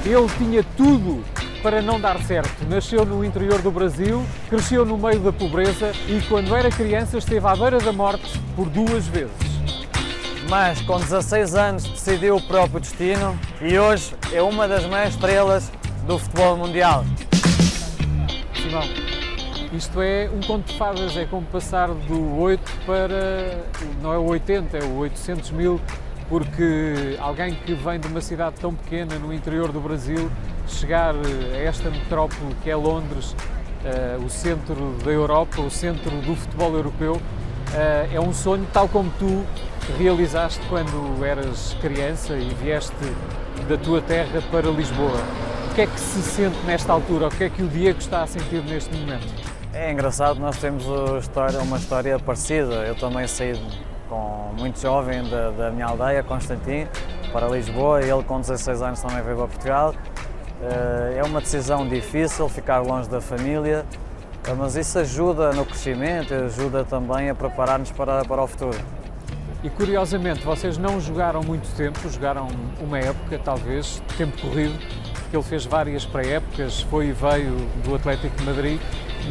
Ele tinha tudo para não dar certo. Nasceu no interior do Brasil, cresceu no meio da pobreza e, quando era criança, esteve à beira da morte por 2 vezes. Mas com 16 anos decidiu o próprio destino e hoje é uma das maiores estrelas do futebol mundial. Simão, isto é um conto de fadas, é como passar do 8 para, não é o 80, é o 800 mil, porque alguém que vem de uma cidade tão pequena no interior do Brasil, chegar a esta metrópole que é Londres, o centro da Europa, o centro do futebol europeu, é um sonho tal como tu realizaste quando eras criança e vieste da tua terra para Lisboa. O que é que se sente nesta altura? O que é que o Diego está a sentir neste momento? É engraçado, nós temos uma história parecida. Eu também saí muito jovem da minha aldeia, Constantino, para Lisboa, e ele com 16 anos também veio para Portugal. É uma decisão difícil, ficar longe da família, mas isso ajuda no crescimento, ajuda também a preparar-nos para o futuro. E curiosamente, vocês não jogaram muito tempo, jogaram uma época, talvez, tempo corrido, porque ele fez várias pré-épocas, foi e veio do Atlético de Madrid,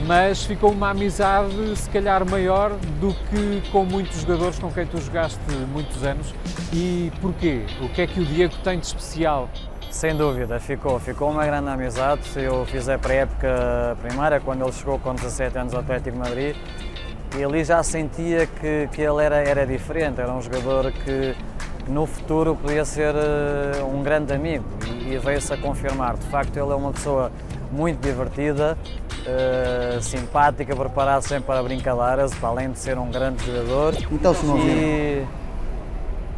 mas ficou uma amizade se calhar maior do que com muitos jogadores com quem tu jogaste muitos anos. E porquê? O que é que o Diego tem de especial? Sem dúvida, ficou uma grande amizade. Eu fiz a pré-época primeira, quando ele chegou com 17 anos ao Atlético de Madrid, e ali já sentia que ele era diferente, era um jogador que no futuro podia ser um grande amigo, e veio-se a confirmar. De facto, ele é uma pessoa muito divertida, simpática, preparado sempre para brincadeiras, para além de ser um grande jogador. Então, Simãozinho,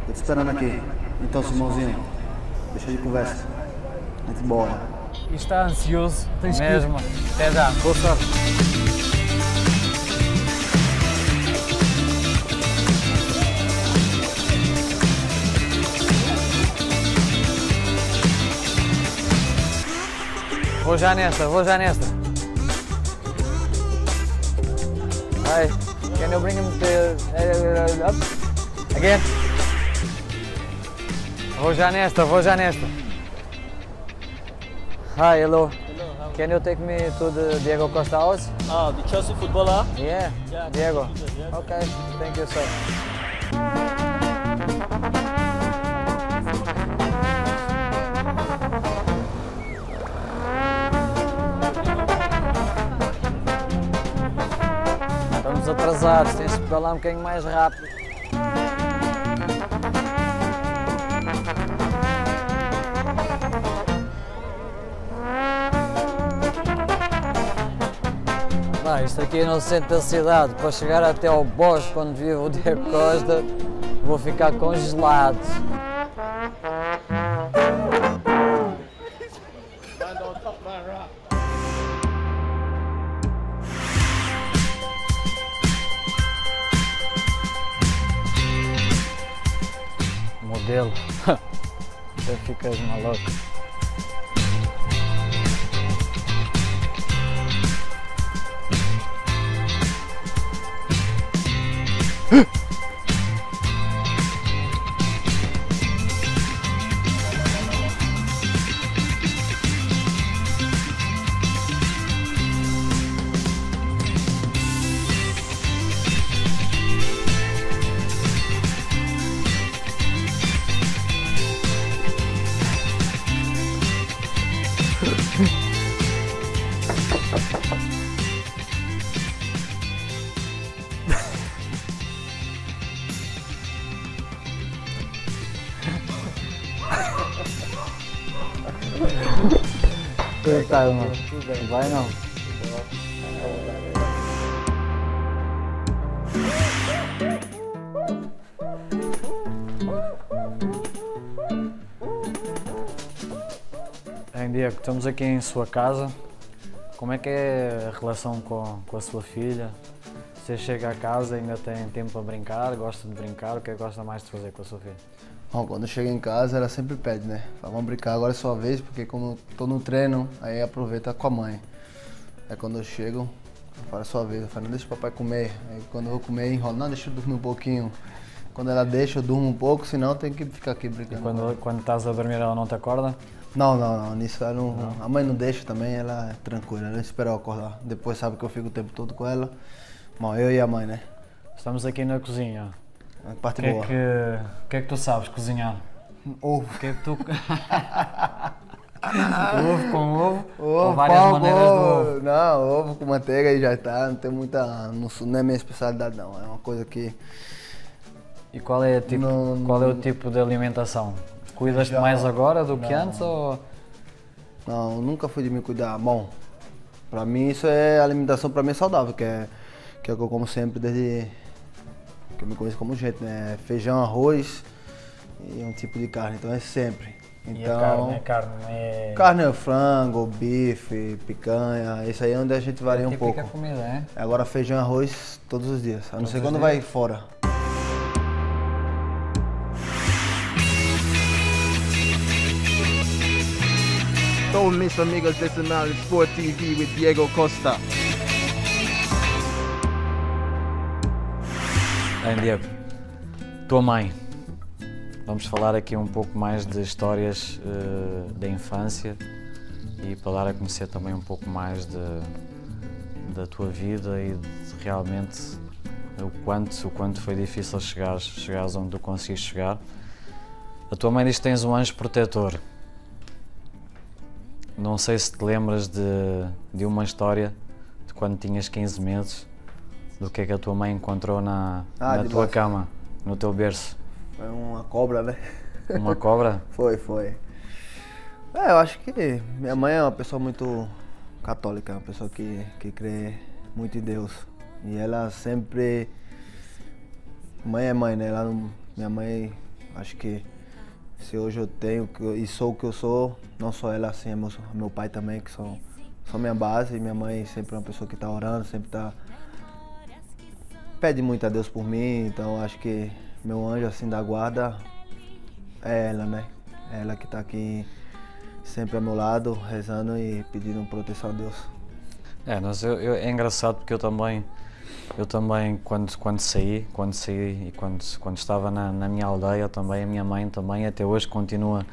estou te esperando aqui. Então, Simãozinho, deixa de conversa, vamos embora. E está ansioso? Tens mesmo. Até já, boa sorte. Vou já nesta. Hi, can you bring him to up again? Vou já nesta. Hi, hello. Can you take me to the Diego Costa house? Ah, the Chelsea footballer? Yeah, Diego. Yeah. Okay, thank you, sir. Estamos atrasados, tens de pedalar um bocadinho mais rápido. Isto aqui no centro da cidade, para chegar até ao bosque onde vive o Diego Costa, vou ficar congelado. Modelo, você fica maluco. Coitado, mano. Vai não. Bem, Diego, estamos aqui em sua casa. Como é que é a relação com a sua filha? Você chega a casa e ainda tem tempo para brincar, gosta de brincar, o que é que gosta mais de fazer com a sua filha? Bom, quando eu chego em casa, ela sempre pede, né? Fala, vamos brincar, agora é sua vez, porque como eu tô no treino, aí aproveita com a mãe. Aí quando eu chego, eu falo, é sua vez, eu falo, não deixa o papai comer. Aí quando eu vou comer, enrolo, não, deixa eu dormir um pouquinho. Quando ela deixa, eu durmo um pouco, senão eu tenho que ficar aqui brincando. E quando estás a dormir, ela não te acorda? Não, nisso ela não. A mãe não deixa também, ela é tranquila, ela espera eu acordar. Depois sabe que eu fico o tempo todo com ela. Bom, eu e a mãe, né? Estamos aqui na cozinha. A parte O que, boa. o que é que tu sabes cozinhar? Ovo. O que é que tu... Ovo com ovo? Ovo, ou várias pão, maneiras do ovo? Não, ovo com manteiga e já tá. Não tem muita. Não é minha especialidade não. É uma coisa que. E qual é, qual é o tipo de alimentação? Cuidas-te mais agora do que antes ou... Não, nunca fui de me cuidar. Bom, pra mim isso é alimentação, pra mim é saudável, que é o que eu como sempre desde que eu me conheço como gente, né? Feijão, arroz e um tipo de carne, então é sempre. Então, E a carne? A carne é... carne é frango, bife, picanha, isso aí é onde a gente varia um pouco. Comida, é? Agora feijão e arroz todos os dias, a não ser os quando dias? vai fora. Então, meus amigos desse canal Sport TV with Diego Costa. Bem, Diego, tua mãe. Vamos falar aqui um pouco mais de histórias da infância e para dar a conhecer também um pouco mais da tua vida e de realmente o quanto foi difícil chegares onde tu conseguiste chegar. A tua mãe diz que tens um anjo protetor. Não sei se te lembras de uma história de quando tinhas 15 meses, do que é que a tua mãe encontrou na tua cama, no teu berço. Foi uma cobra, né? Uma cobra? Foi. É, eu acho que minha mãe é uma pessoa muito católica, uma pessoa que crê muito em Deus. E ela sempre... Mãe é mãe, né? Minha mãe, acho que se hoje eu tenho e sou o que eu sou, não só ela, assim, é meu pai também, que são minha base. E minha mãe sempre é uma pessoa que está orando, sempre pede muito a Deus por mim, então acho que meu anjo assim da guarda é ela, né? É ela que está aqui sempre ao meu lado, rezando e pedindo proteção a Deus. É, mas é engraçado porque eu também quando saí e quando estava na minha aldeia também, a minha mãe também até hoje continua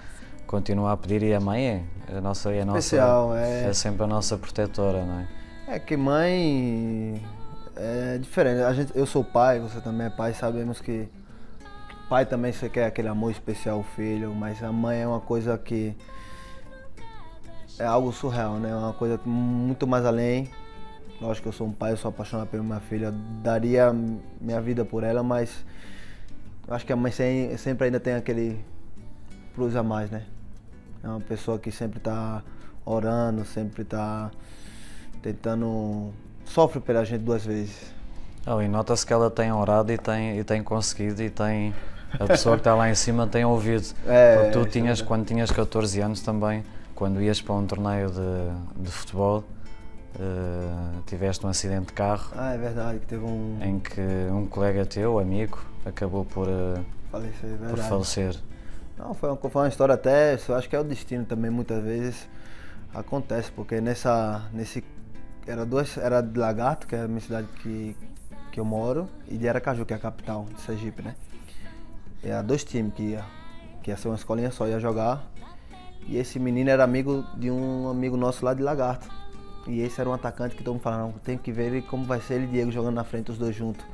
a pedir, e a mãe é a nossa Especial, é sempre a nossa protetora, não é? É que mãe é diferente. Eu sou pai, você também é pai, sabemos que pai também você quer aquele amor especial ao filho, mas a mãe é uma coisa que é algo surreal, né? É uma coisa muito mais além. Lógico que eu sou um pai, eu sou apaixonado pela minha filha, daria minha vida por ela, mas eu acho que a mãe sempre ainda tem aquele plus a mais, né? É uma pessoa que sempre está orando, sempre está tentando... Sofre pela gente duas vezes. E nota-se que ela tem orado e tem conseguido, e tem... A pessoa que está lá em cima tem ouvido. Porque tu quando tinhas 14 anos também, quando ias para um torneio de futebol, tiveste um acidente de carro. É verdade, que teve em que um colega teu, amigo, acabou por falecer. Não, foi uma história até, eu acho que é o destino também, muitas vezes acontece, porque era de Lagarto, que é a minha cidade que eu moro, e de Aracaju, que é a capital de Sergipe, né? E era 2 times que ia ser uma escolinha só, ia jogar, e esse menino era amigo de um amigo nosso lá de Lagarto. E esse era um atacante que todo mundo falava, não, tem que ver como vai ser ele e Diego jogando na frente, os dois juntos.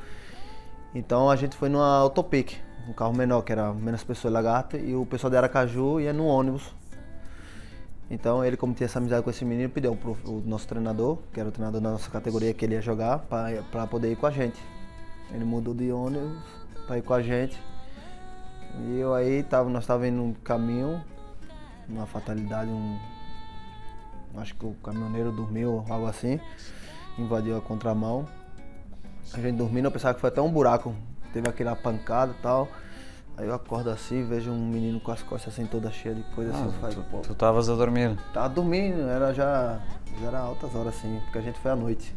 Então a gente foi numa Autopic, um carro menor, que era menos pessoas de Lagarto, e o pessoal de Aracaju ia no ônibus. Então ele, como tinha essa amizade com esse menino, pediu pro nosso treinador, que era o treinador da nossa categoria, que ele ia jogar, para poder ir com a gente. Ele mudou de ônibus para ir com a gente. E eu aí, nós estávamos indo no caminho, uma fatalidade, acho que o caminhoneiro dormiu, algo assim, invadiu a contramão. A gente dormindo, eu pensava que foi até um buraco, teve aquela pancada e tal. Aí eu acordo assim, vejo um menino com as costas assim toda cheia de coisa assim. Tu estavas a dormir? Tava dormindo, já era altas horas assim, porque a gente foi à noite.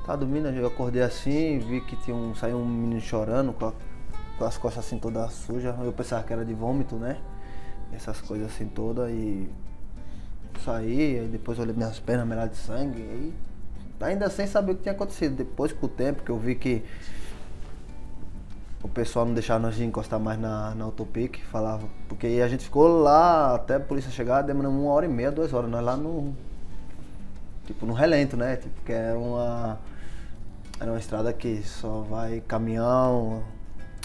Tava dormindo, eu acordei assim, vi que saiu um menino chorando com as costas assim todas sujas. Eu pensava que era de vômito, né? Essas coisas assim todas, e saí, aí depois olhei minhas pernas, melhor de sangue, e ainda sem saber o que tinha acontecido. Depois, com o tempo, que eu vi que o pessoal não deixava nós de encostar mais na Autopic, falava, porque a gente ficou lá até a polícia chegar, demoramos 1h30, 2 horas, nós lá no, tipo, no relento, né, tipo, que era uma estrada que só vai caminhão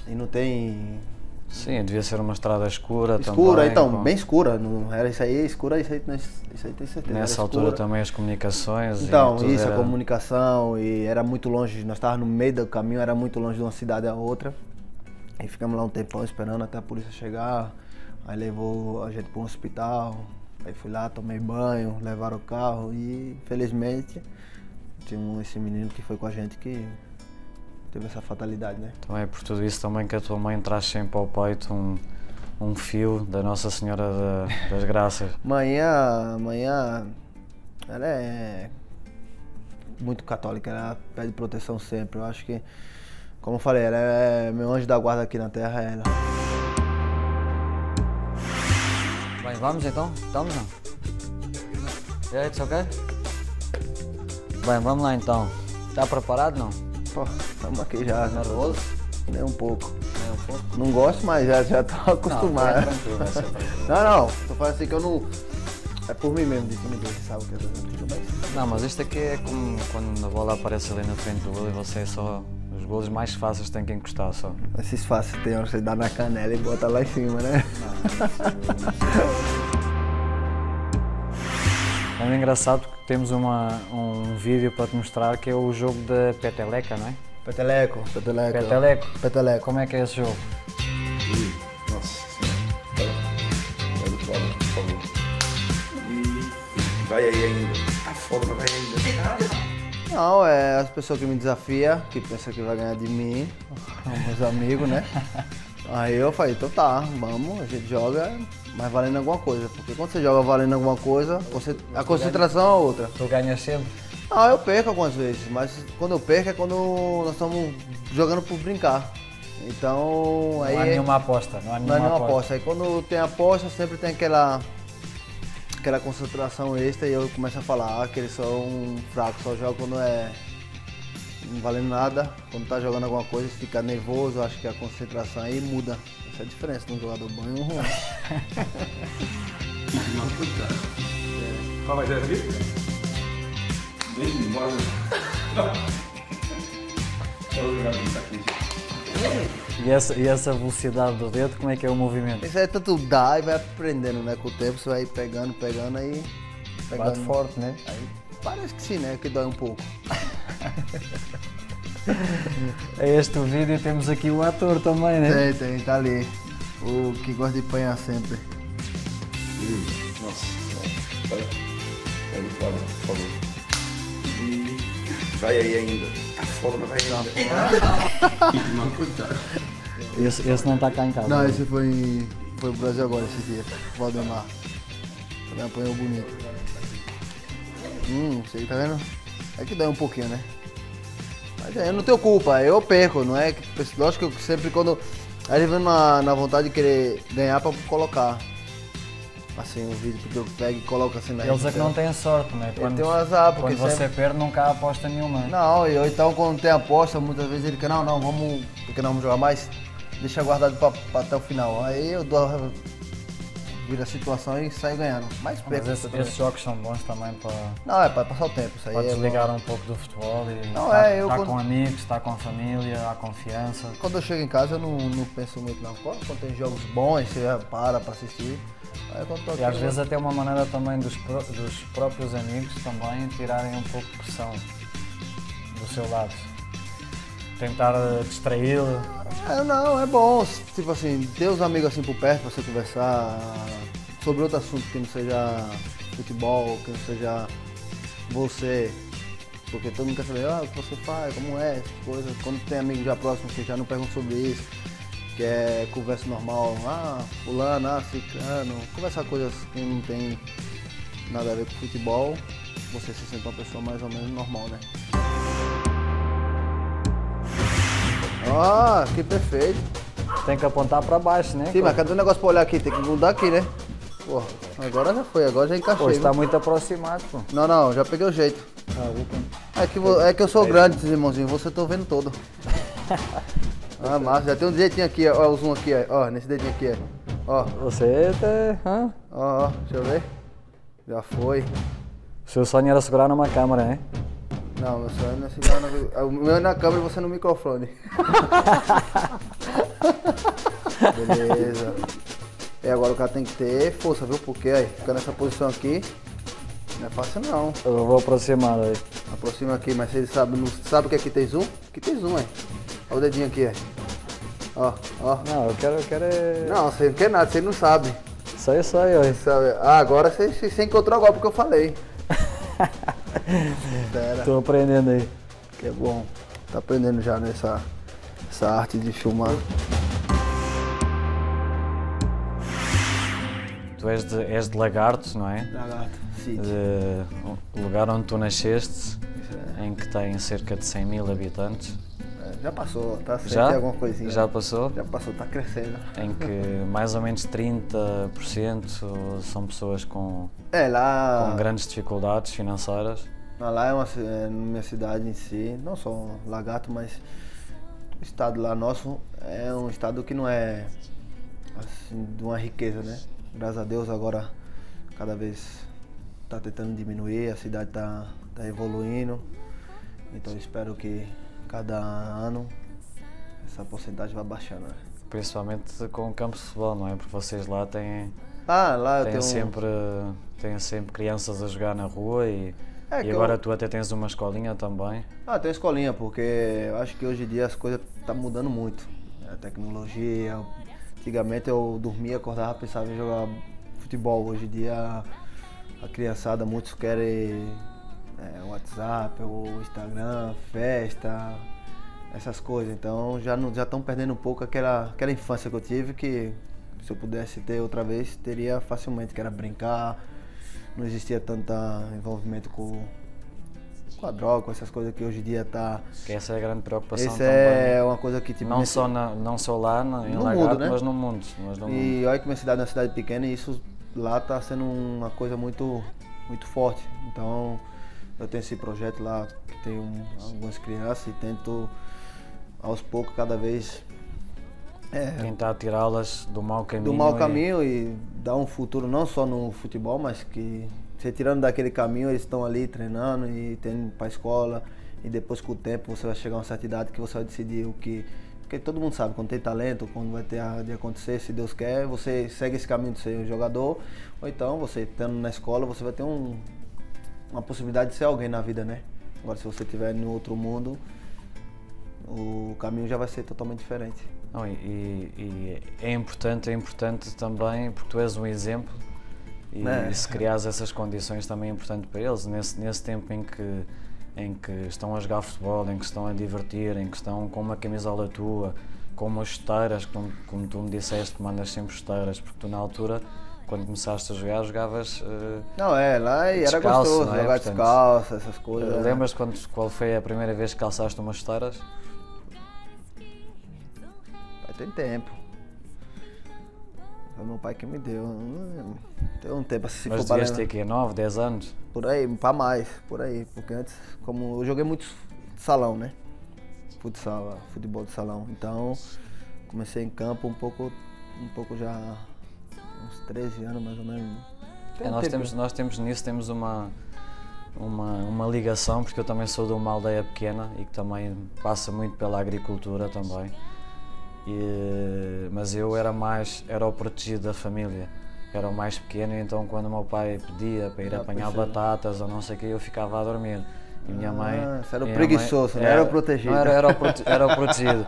e não tem... Sim, devia ser uma estrada escura também. Escura, então, bem escura, não era isso aí, escura, isso aí tem certeza. Nessa altura também as comunicações. Então, e isso, a comunicação, e era muito longe, nós estávamos no meio do caminho, era muito longe de uma cidade a outra. Aí ficamos lá um tempão esperando até a polícia chegar, aí levou a gente para um hospital, aí fui lá, tomei banho, levaram o carro e felizmente tinha esse menino que foi com a gente que teve essa fatalidade, né? Então é por tudo isso também que a tua mãe traz sempre ao peito um fio da Nossa Senhora das Graças. Manhã, ela é muito católica, ela pede proteção sempre. Eu acho que, como eu falei, ela é meu anjo da guarda aqui na terra, é ela. Bem, vamos então? Estamos não? Yeah, it's okay? Bem, vamos lá então. Está preparado não? Pô, estamos aqui já. Nervoso? Nem um pouco. Nem um pouco? Não gosto, mas já tô acostumado. Não, tranquilo, vai ser tranquilo. Não, tô falando assim que eu não... É por mim mesmo, de timidez, sabe o que eu tô dizendo? Não, mas isto aqui é como quando a bola aparece ali na frente do golo e você só... Os golos mais fáceis tem que encostar só. Esses fáceis tem hora que você dá na canela e bota lá em cima, né? É engraçado porque temos um vídeo para te mostrar que é o jogo da Peteleca, não é? Peteleco. Peteleco. Como é que é esse jogo? Nossa senhora. Pega o foda, por favor. E vai aí ainda. Tá foda, mas vai ainda. Não, é as pessoas que me desafiam, que pensam que vai ganhar de mim, meus amigos, né? Aí eu falei, então tá, vamos, a gente joga, mas valendo alguma coisa. Porque quando você joga valendo alguma coisa, a concentração é outra. Tu ganhas sempre? Ah, eu perco algumas vezes, mas quando eu perco é quando nós estamos jogando por brincar. Então, aí... Não há nenhuma aposta, não há nenhuma aposta. Aí quando tem aposta, sempre tem aquela concentração extra e eu começo a falar que eles são fracos, só jogam quando não valendo nada. Quando tá jogando alguma coisa, fica nervoso, acho que a concentração aí muda. Essa é a diferença de um jogador bom e um ruim. Qual vai ser essa aqui? Vem, bora. Só o jogador tá aqui. E essa velocidade do dedo, como é que é o movimento? Isso aí tanto dá e vai aprendendo, né? Com o tempo você vai pegando aí. Bate forte, né? Aí parece que sim, né? Que dói um pouco. É este o vídeo e temos aqui o ator também, né? Tem, tá ali. O que gosta de apanhar sempre. Nossa senhora. Pega o foda, por favor. E vai aí ainda. Tá foda, mas vai ainda. Esse não está cá em casa. Não, esse foi pro Brasil agora, esse dia. Valdemar. Também apanhou bonito. Você tá vendo? É que dá um pouquinho, né? Mas eu não tenho culpa, eu perco, não é? Lógico que eu sempre quando... Aí ele vem na vontade de querer ganhar pra colocar. Assim, o vídeo, porque eu pego e coloco assim na Eles é que não têm sorte, né? Ele tem um azar, porque quando você perde, nunca há aposta nenhuma. Não, ou então quando tem aposta, muitas vezes ele quer, não, vamos, porque não vamos jogar mais, deixa guardado pra até o final. Aí eu dou, vira a situação e saio ganhando. Mas esses jogos são bons também para... Não, é para passar o tempo, isso aí para é desligar bom. um pouco do futebol e não, estar com amigos, estar com a família, há confiança. Quando eu chego em casa eu não penso muito não. Quando tem jogos bons, você para assistir. E às vezes até uma maneira também dos próprios amigos também tirarem um pouco de pressão do seu lado. Tentar distraí-lo. Não, é bom, tipo assim, ter os amigos assim por perto pra você conversar sobre outro assunto que não seja futebol, que não seja você. Porque todo mundo quer saber, o que você faz, como é, essas coisas. Quando tem amigos já próximos que já não perguntam sobre isso. Que é conversa normal, fulano, ciclano, conversar coisas que não tem nada a ver com futebol, você se sente uma pessoa mais ou menos normal, né? Que perfeito! Tem que apontar para baixo, né? Sim, mas cadê o negócio para olhar aqui? Tem que mudar aqui, né? Porra, agora já foi, agora já encaixei. Pô, está muito aproximado, pô. Não, já peguei o jeito. É que eu sou grande, irmãozinho, você tô vendo todo. Ah, massa, já tem um dedinho aqui, ó, o zoom aqui, ó, nesse dedinho aqui, ó. Você tá... Hã? Ó, deixa eu ver. Já foi. O seu sonho era segurar numa câmera, hein? Não, meu sonho não é segurar o meu é na câmera e você no microfone. Beleza. E agora o cara tem que ter força, viu? Porque aí, fica nessa posição aqui, não é fácil não. Eu vou aproximar aí. Aproxima aqui, mas você sabe, não sabe o que aqui tem zoom? Aqui tem zoom, aí. Olha o dedinho aqui, aí. Ó. Não, eu quero é... Não, você não quer nada, você não sabe. Isso aí, ó. Sabe? Ah, agora você encontrou agora porque eu falei. Tô aprendendo aí. Que é bom. Tá aprendendo já nessa arte de filmar. Tu és de Lagarto, não é? Lagarto, sim. O lugar onde tu nasceste, em que tem cerca de 100.000 habitantes. Já passou, tá? Sempre Já? tem alguma coisinha. Já passou? Já passou, tá crescendo. Em que mais ou menos 30% são pessoas com Lá grandes dificuldades financeiras. lá é na minha cidade em si, não só Lagarto, mas o estado lá nosso é um estado que não é assim, de uma riqueza, né? Graças a Deus agora cada vez tá tentando diminuir, a cidade tá evoluindo. Então eu espero que cada ano essa porcentagem vai baixando, né? Principalmente com o campo de futebol, não é? Porque vocês lá têm Lá eu tenho sempre crianças a jogar na rua e agora tu até tens uma escolinha também. Tem escolinha, porque eu acho que hoje em dia as coisas estão mudando muito. A tecnologia, antigamente eu dormia, acordava, pensava em jogar futebol. Hoje em dia a criançada, muitos querem WhatsApp, ou Instagram, festa, essas coisas. Então já estão perdendo um pouco aquela infância que eu tive, que se eu pudesse ter outra vez, teria facilmente, que era brincar. Não existia tanto envolvimento com a droga, com essas coisas que hoje em dia tá... Que essa é a grande preocupação Essa também. é uma coisa que... Tipo, não só lá em no Lagarto, mundo, né? mas no mundo. E olha que minha cidade é uma cidade pequena e isso lá tá sendo uma coisa muito, muito forte. Então eu tenho esse projeto lá que tem algumas crianças e tento aos poucos cada vez tentar tirá-las do mau caminho. Do mau caminho e dar um futuro não só no futebol, mas que você tirando daquele caminho, eles estão ali treinando e tendo para a escola, e depois com o tempo você vai chegar a uma certa idade que você vai decidir o que... Porque todo mundo sabe, quando tem talento, quando vai ter de acontecer, se Deus quer, você segue esse caminho de ser um jogador, ou então você estando na escola, você vai ter uma possibilidade de ser alguém na vida, né? Agora se você estiver no outro mundo, o caminho já vai ser totalmente diferente. Não, e é importante também, porque tu és um exemplo, e se criares essas condições também é importante para eles, nesse tempo em que estão a jogar futebol, em que estão a divertir, em que estão com uma camisola tua, com umas chuteiras, como tu me disseste, mandas sempre chuteiras, porque tu na altura, quando começaste a jogar, jogavas lá era descalço, gostoso, não é? jogar descalço, essas coisas. Lembras qual foi a primeira vez que calçaste umas chuteiras? Tem tempo. Foi meu pai que me deu. Tem um tempo assim. Mas devias ter aqui 9, 10 anos? Por aí, para mais, por aí. Porque antes, como eu joguei muito salão, né? Futsal, futebol de salão. Então, comecei em campo um pouco já, uns 13 anos mais ou menos. Nós temos uma ligação, porque eu também sou de uma aldeia pequena e que também passa muito pela agricultura também. Mas eu era o protegido da família, era o mais pequeno, e então quando o meu pai pedia para ir apanhar batatas ou não sei o que, eu ficava a dormir. E minha mãe... Você era o preguiçoso, não era o protegido. Não, era o protegido.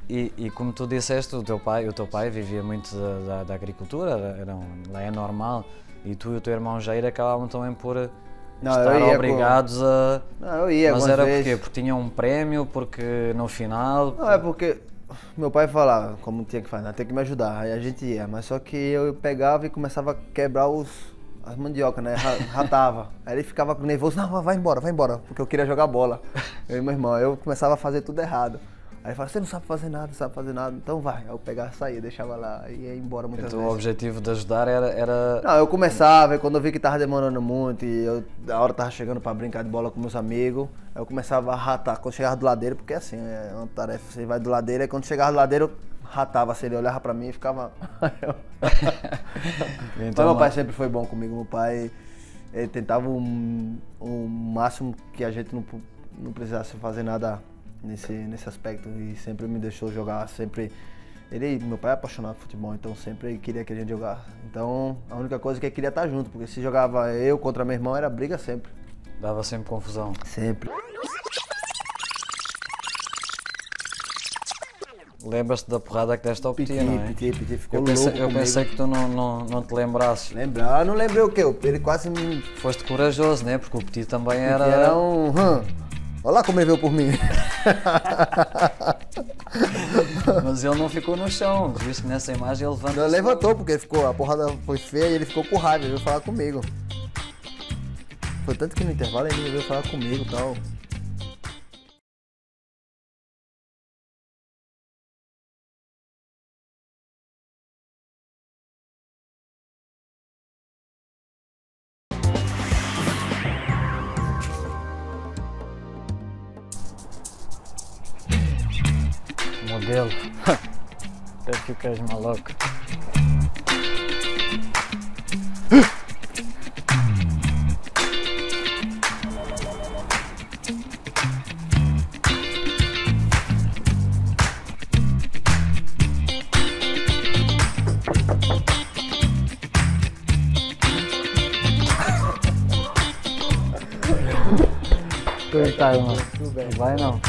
E como tu disseste, o teu pai vivia muito da agricultura, lá é normal, e tu e o teu irmão Jair acabavam também por estar obrigados a... Não, eu ia Mas era vezes. porquê? Porque tinham um prémio, porque no final... Não, é porque meu pai falava como tinha que fazer, tem que me ajudar, aí a gente ia, mas só que eu pegava e começava a quebrar as mandiocas, né, ratava. Aí ele ficava nervoso, não, vai embora, porque eu queria jogar bola. Eu e meu irmão, eu começava a fazer tudo errado. Aí ele fala, você não sabe fazer nada, não sabe fazer nada, então vai. Aí eu pegava, saía, deixava lá e ia embora muitas Então vezes. o objetivo de ajudar era... Não, eu começava, e quando eu vi que tava demorando muito e a hora tava chegando pra brincar de bola com meus amigos, aí eu começava a ratar quando chegava do ladeiro, porque assim, é uma tarefa, você vai do ladeiro, aí quando chegava do ladeiro eu ratava, assim, ele olhava pra mim e ficava... Mas meu pai sempre foi bom comigo, meu pai, ele tentava o máximo que a gente não precisasse fazer nada nesse aspecto e sempre me deixou jogar, sempre... Meu pai é apaixonado por futebol, então sempre queria que a gente jogasse. Então a única coisa que ele queria estar junto, porque se jogava eu contra meu irmão era briga sempre. Dava sempre confusão. Sempre. Lembras-te da porrada que deste ao Petit, não é? Petit ficou Eu louco pensei que tu não te lembrasses. Lembrar, não lembrei o quê? Ele quase me... Foste corajoso, né? Porque o Petit também Petit era... era um... Olha lá como ele veio por mim. Mas ele não ficou no chão, viste que nessa imagem ele levantou. Ele levantou porque a porrada foi feia e ele ficou com raiva, ele veio falar comigo. Foi tanto que no intervalo ele veio falar comigo e tal. Modelo. Até ficas maluco. Coitado, mano. Tudo bem. Vai não.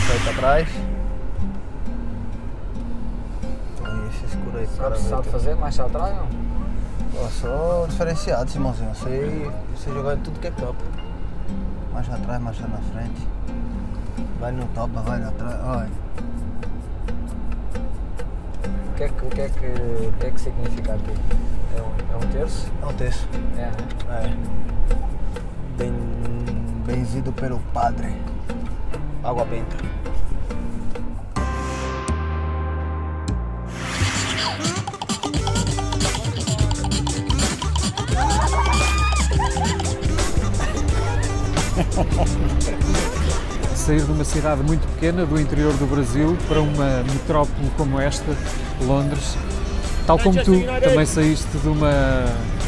Sai pra trás. Esse escuro aí, cara. Sabe fazer marcha atrás não? Eu sou diferenciado, Simãozinho. Eu sei jogar em tudo que é campo. Marcha atrás, marcha na frente. Vai no topa, vai atrás. Olha. O que é que significa aqui? É um terço? É um terço. É. É. Benzido pelo Padre. Água benta. Sair de uma cidade muito pequena do interior do Brasil para uma metrópole como esta, Londres, tal como tu também saíste de uma...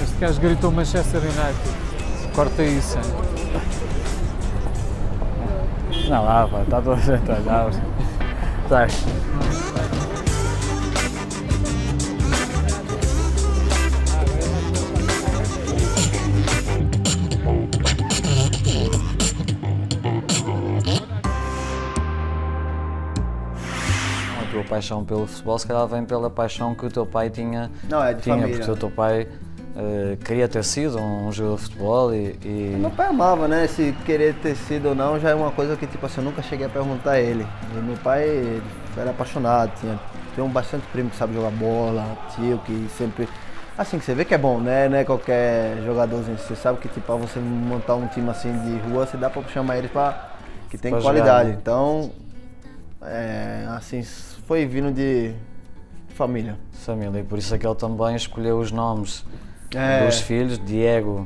Este gajo gritou Manchester United. Corta isso, hein? Não, lá, pá, está toda a gente a olhar. Tá. A tua paixão pelo futebol, se calhar vem pela paixão que o teu pai tinha. Não, é de tinha, família. porque o teu pai queria ter sido um jogador de futebol e... Meu pai amava, né? Se querer ter sido ou não já é uma coisa que tipo assim, eu nunca cheguei a perguntar a ele. E meu pai ele era apaixonado, tinha bastante primo que sabe jogar bola, tio que sempre... Assim, que você vê que é bom, né? Não é qualquer jogadorzinho. Você sabe que tipo, pra você montar um time assim de rua, você dá pra chamar eles pra... que tem Pra qualidade. jogar, né? Então, assim, foi vindo de família. família. E por isso é que ele também escolheu os nomes dos filhos, Diego,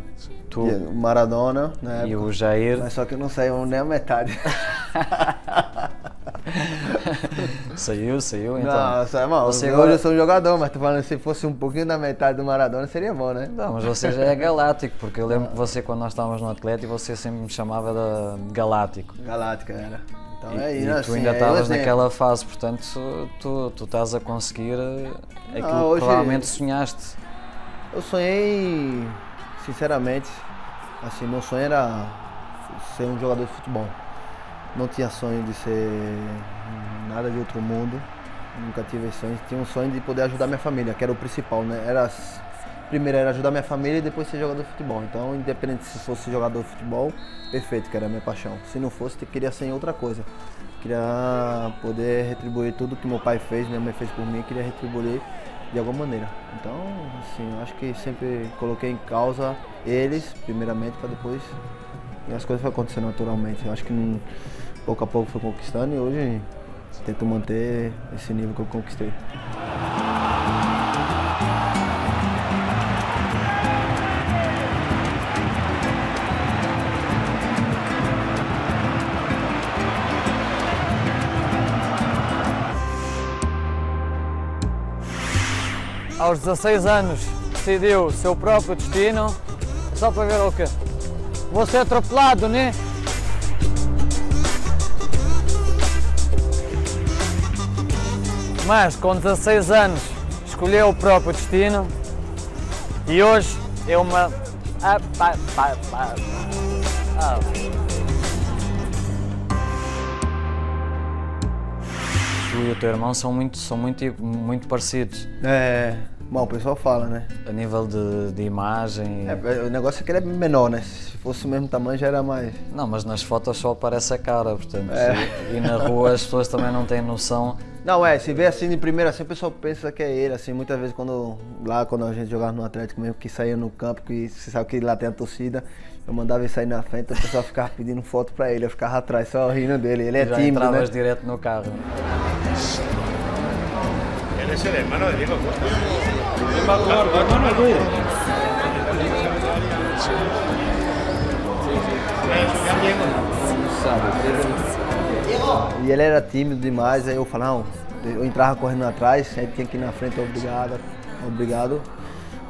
tu O Maradona, né? e o Jair. Mas só que não saiu nem a metade. Saiu, então. Nossa, irmão, Você hoje agora- eu sou um jogador, mas tô falando se fosse um pouquinho da metade do Maradona seria bom, né? Não, mas você já é galáctico, porque eu lembro que você, quando nós estávamos no Atlético, você sempre me chamava de galáctico. Galáctica era. Então é E isso, tu assim, ainda é o estavas exemplo. naquela fase, portanto tu estás a conseguir aquilo que hoje- provavelmente sonhaste. Eu sonhei, sinceramente, assim, meu sonho era ser um jogador de futebol. Não tinha sonho de ser nada de outro mundo, nunca tive esse sonho. Tinha um sonho de poder ajudar minha família, que era o principal, né? Primeiro era ajudar minha família e depois ser jogador de futebol. Então, independente se fosse jogador de futebol, perfeito, que era a minha paixão. Se não fosse, queria ser em outra coisa. Queria poder retribuir tudo que meu pai fez, minha mãe fez por mim, queria retribuir de alguma maneira. Então, assim, acho que sempre coloquei em causa eles, primeiramente, para depois E as coisas foram acontecendo naturalmente. Eu acho que pouco a pouco foi conquistando e hoje tento manter esse nível que eu conquistei. Aos 16 anos decidiu o seu próprio destino, só para ver o quê? Vou ser atropelado, né? Mas com 16 anos escolheu o próprio destino e hoje é uma... Tu e o teu irmão são muito parecidos. Bom, o pessoal fala, né? A nível de imagem. O negócio é que ele é menor, né? Se fosse o mesmo tamanho já era mais. Não, mas nas fotos só aparece a cara, portanto. E na rua as pessoas também não têm noção. Não, se vê assim de primeira assim, o pessoal pensa que é ele, assim, muitas vezes quando a gente jogava no Atlético mesmo, que saía no campo, que você sabe que lá tem a torcida, eu mandava ele sair na frente, o pessoal ficava pedindo foto pra ele, eu ficava atrás só rindo dele, ele é já tímido, né? entravas direto no carro. Él es el hermano de Diego Costa. E ele era tímido demais, aí eu falava, não, eu entrava correndo atrás, aí tinha que ir na frente, obrigado.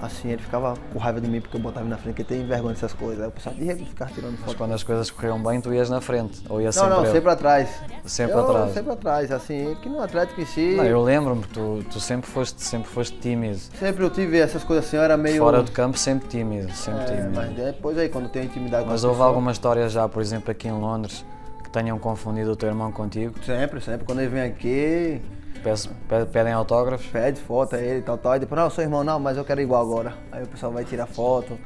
Assim, ele ficava com raiva de mim porque eu botava ele na frente, porque tem vergonha dessas coisas. Aí o pessoal ficava tirando foto. Mas quando as coisas corriam bem, tu ias na frente? Ou ia sempre Não, sempre atrás. Sempre atrás? Sempre atrás, assim, que no Atlético em si... Não, eu lembro-me que tu sempre foste tímido. Sempre eu tive essas coisas assim, eu era meio... Fora do campo, sempre tímido, tímido. Mas depois aí, quando tem intimidade... Mas houve alguma história já, por exemplo, aqui em Londres, que tenham confundido o teu irmão contigo? Sempre. Quando ele vem aqui... Pedem autógrafos? Pede foto a ele e tal. E depois, não, eu sou irmão, não, mas eu quero igual agora. Aí o pessoal vai tirar foto.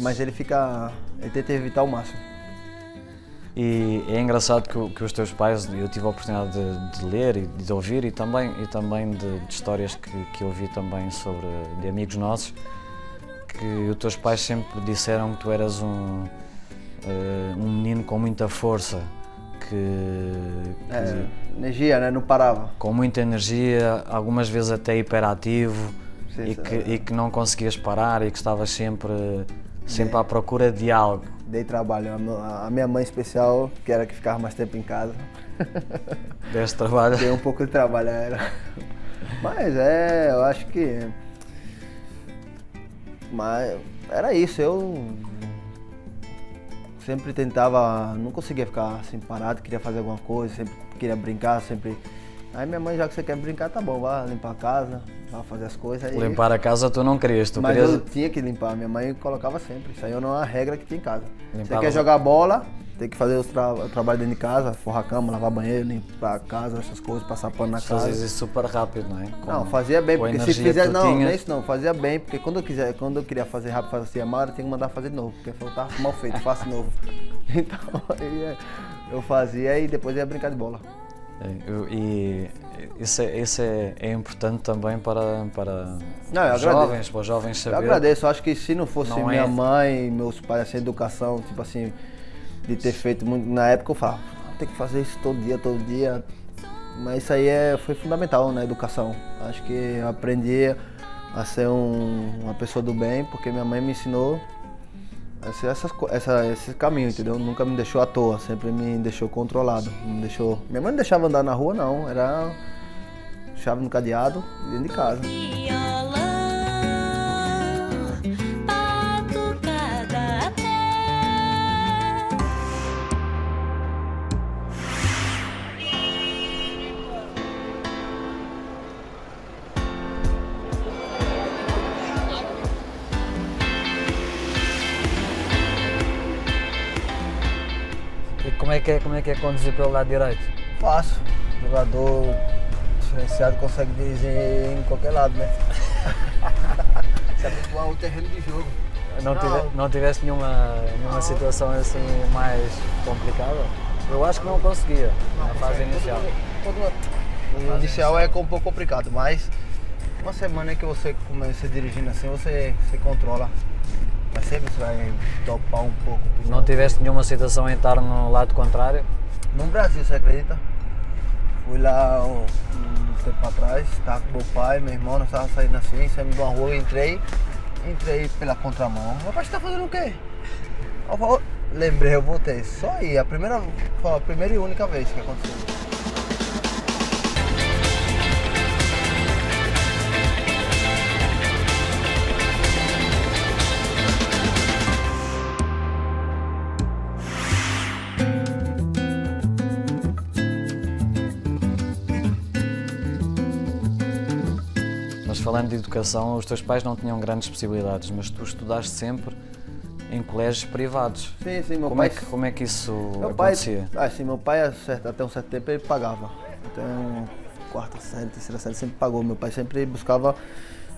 Mas ele tenta evitar o máximo. E é engraçado que os teus pais, eu tive a oportunidade de ler e de ouvir e também de histórias que eu vi também de amigos nossos, que os teus pais sempre disseram que tu eras um menino com muita força. Energia, né? Não parava. Com muita energia, algumas vezes até hiperativo. Sim, e que não conseguias parar e que estavas sempre à procura de algo. Dei trabalho. A minha mãe especial, que era que ficava mais tempo em casa. Deste trabalho? Dei um pouco de trabalho, era. Mas eu acho que... Mas era isso, eu... Sempre tentava, não conseguia ficar assim parado, queria fazer alguma coisa, sempre queria brincar, sempre... Aí minha mãe, já que você quer brincar, tá bom, vá limpar a casa, vá fazer as coisas. Aí... Limpar a casa tu não querias, tu Mas querias... eu tinha que limpar, minha mãe colocava sempre, isso aí não é uma regra que tem em casa. Limpava... Você quer jogar bola, tem que fazer o trabalho dentro de casa, forrar a cama, lavar banheiro, limpar a casa, essas coisas, passar pano na casa. Fazia isso super rápido, não é? Não, fazia bem, porque se fizer, não é isso não, fazia bem, porque quando eu queria fazer rápido, fazia mal, eu tinha que mandar fazer de novo, porque eu tava mal feito, faço de novo. Então, aí eu fazia e depois ia brincar de bola. E isso é importante também para os jovens saberem. Eu agradeço, acho que se não fosse minha mãe, meus pais, essa educação, tipo assim, de ter feito muito, na época eu falava, tem que fazer isso todo dia, mas isso aí foi fundamental na educação. Acho que eu aprendi a ser uma pessoa do bem, porque minha mãe me ensinou esse caminho, entendeu? Nunca me deixou à toa, sempre me deixou controlado. Minha mãe não deixava andar na rua, não, era chave no cadeado dentro de casa. Como é que é conduzir pelo lado direito? Fácil. Jogador diferenciado consegue dirigir em qualquer lado, né? Se habituar ao terreno de jogo. Não tiveste nenhuma situação assim mais complicada? Eu acho que não conseguia na fase inicial. O inicial é um pouco complicado, mas uma semana que você começa dirigindo assim, você controla. Mas sempre você vai topar um pouco. Não tiveste nenhuma situação em estar no lado contrário? No Brasil, você acredita? Fui lá um tempo atrás, estava com meu pai, meu irmão, nós estávamos saindo assim, saímos de uma rua, entrei pela contramão. Meu pai, você tá fazendo o quê? Lembrei, eu voltei. Só aí, foi a primeira e única vez que aconteceu. Mas falando de educação, os teus pais não tinham grandes possibilidades, mas tu estudaste sempre em colégios privados. Sim, meu como pai... Como é que isso meu acontecia? Sim, meu pai até um certo tempo ele pagava. Até quarta série, terceira série sempre pagou. Meu pai sempre buscava,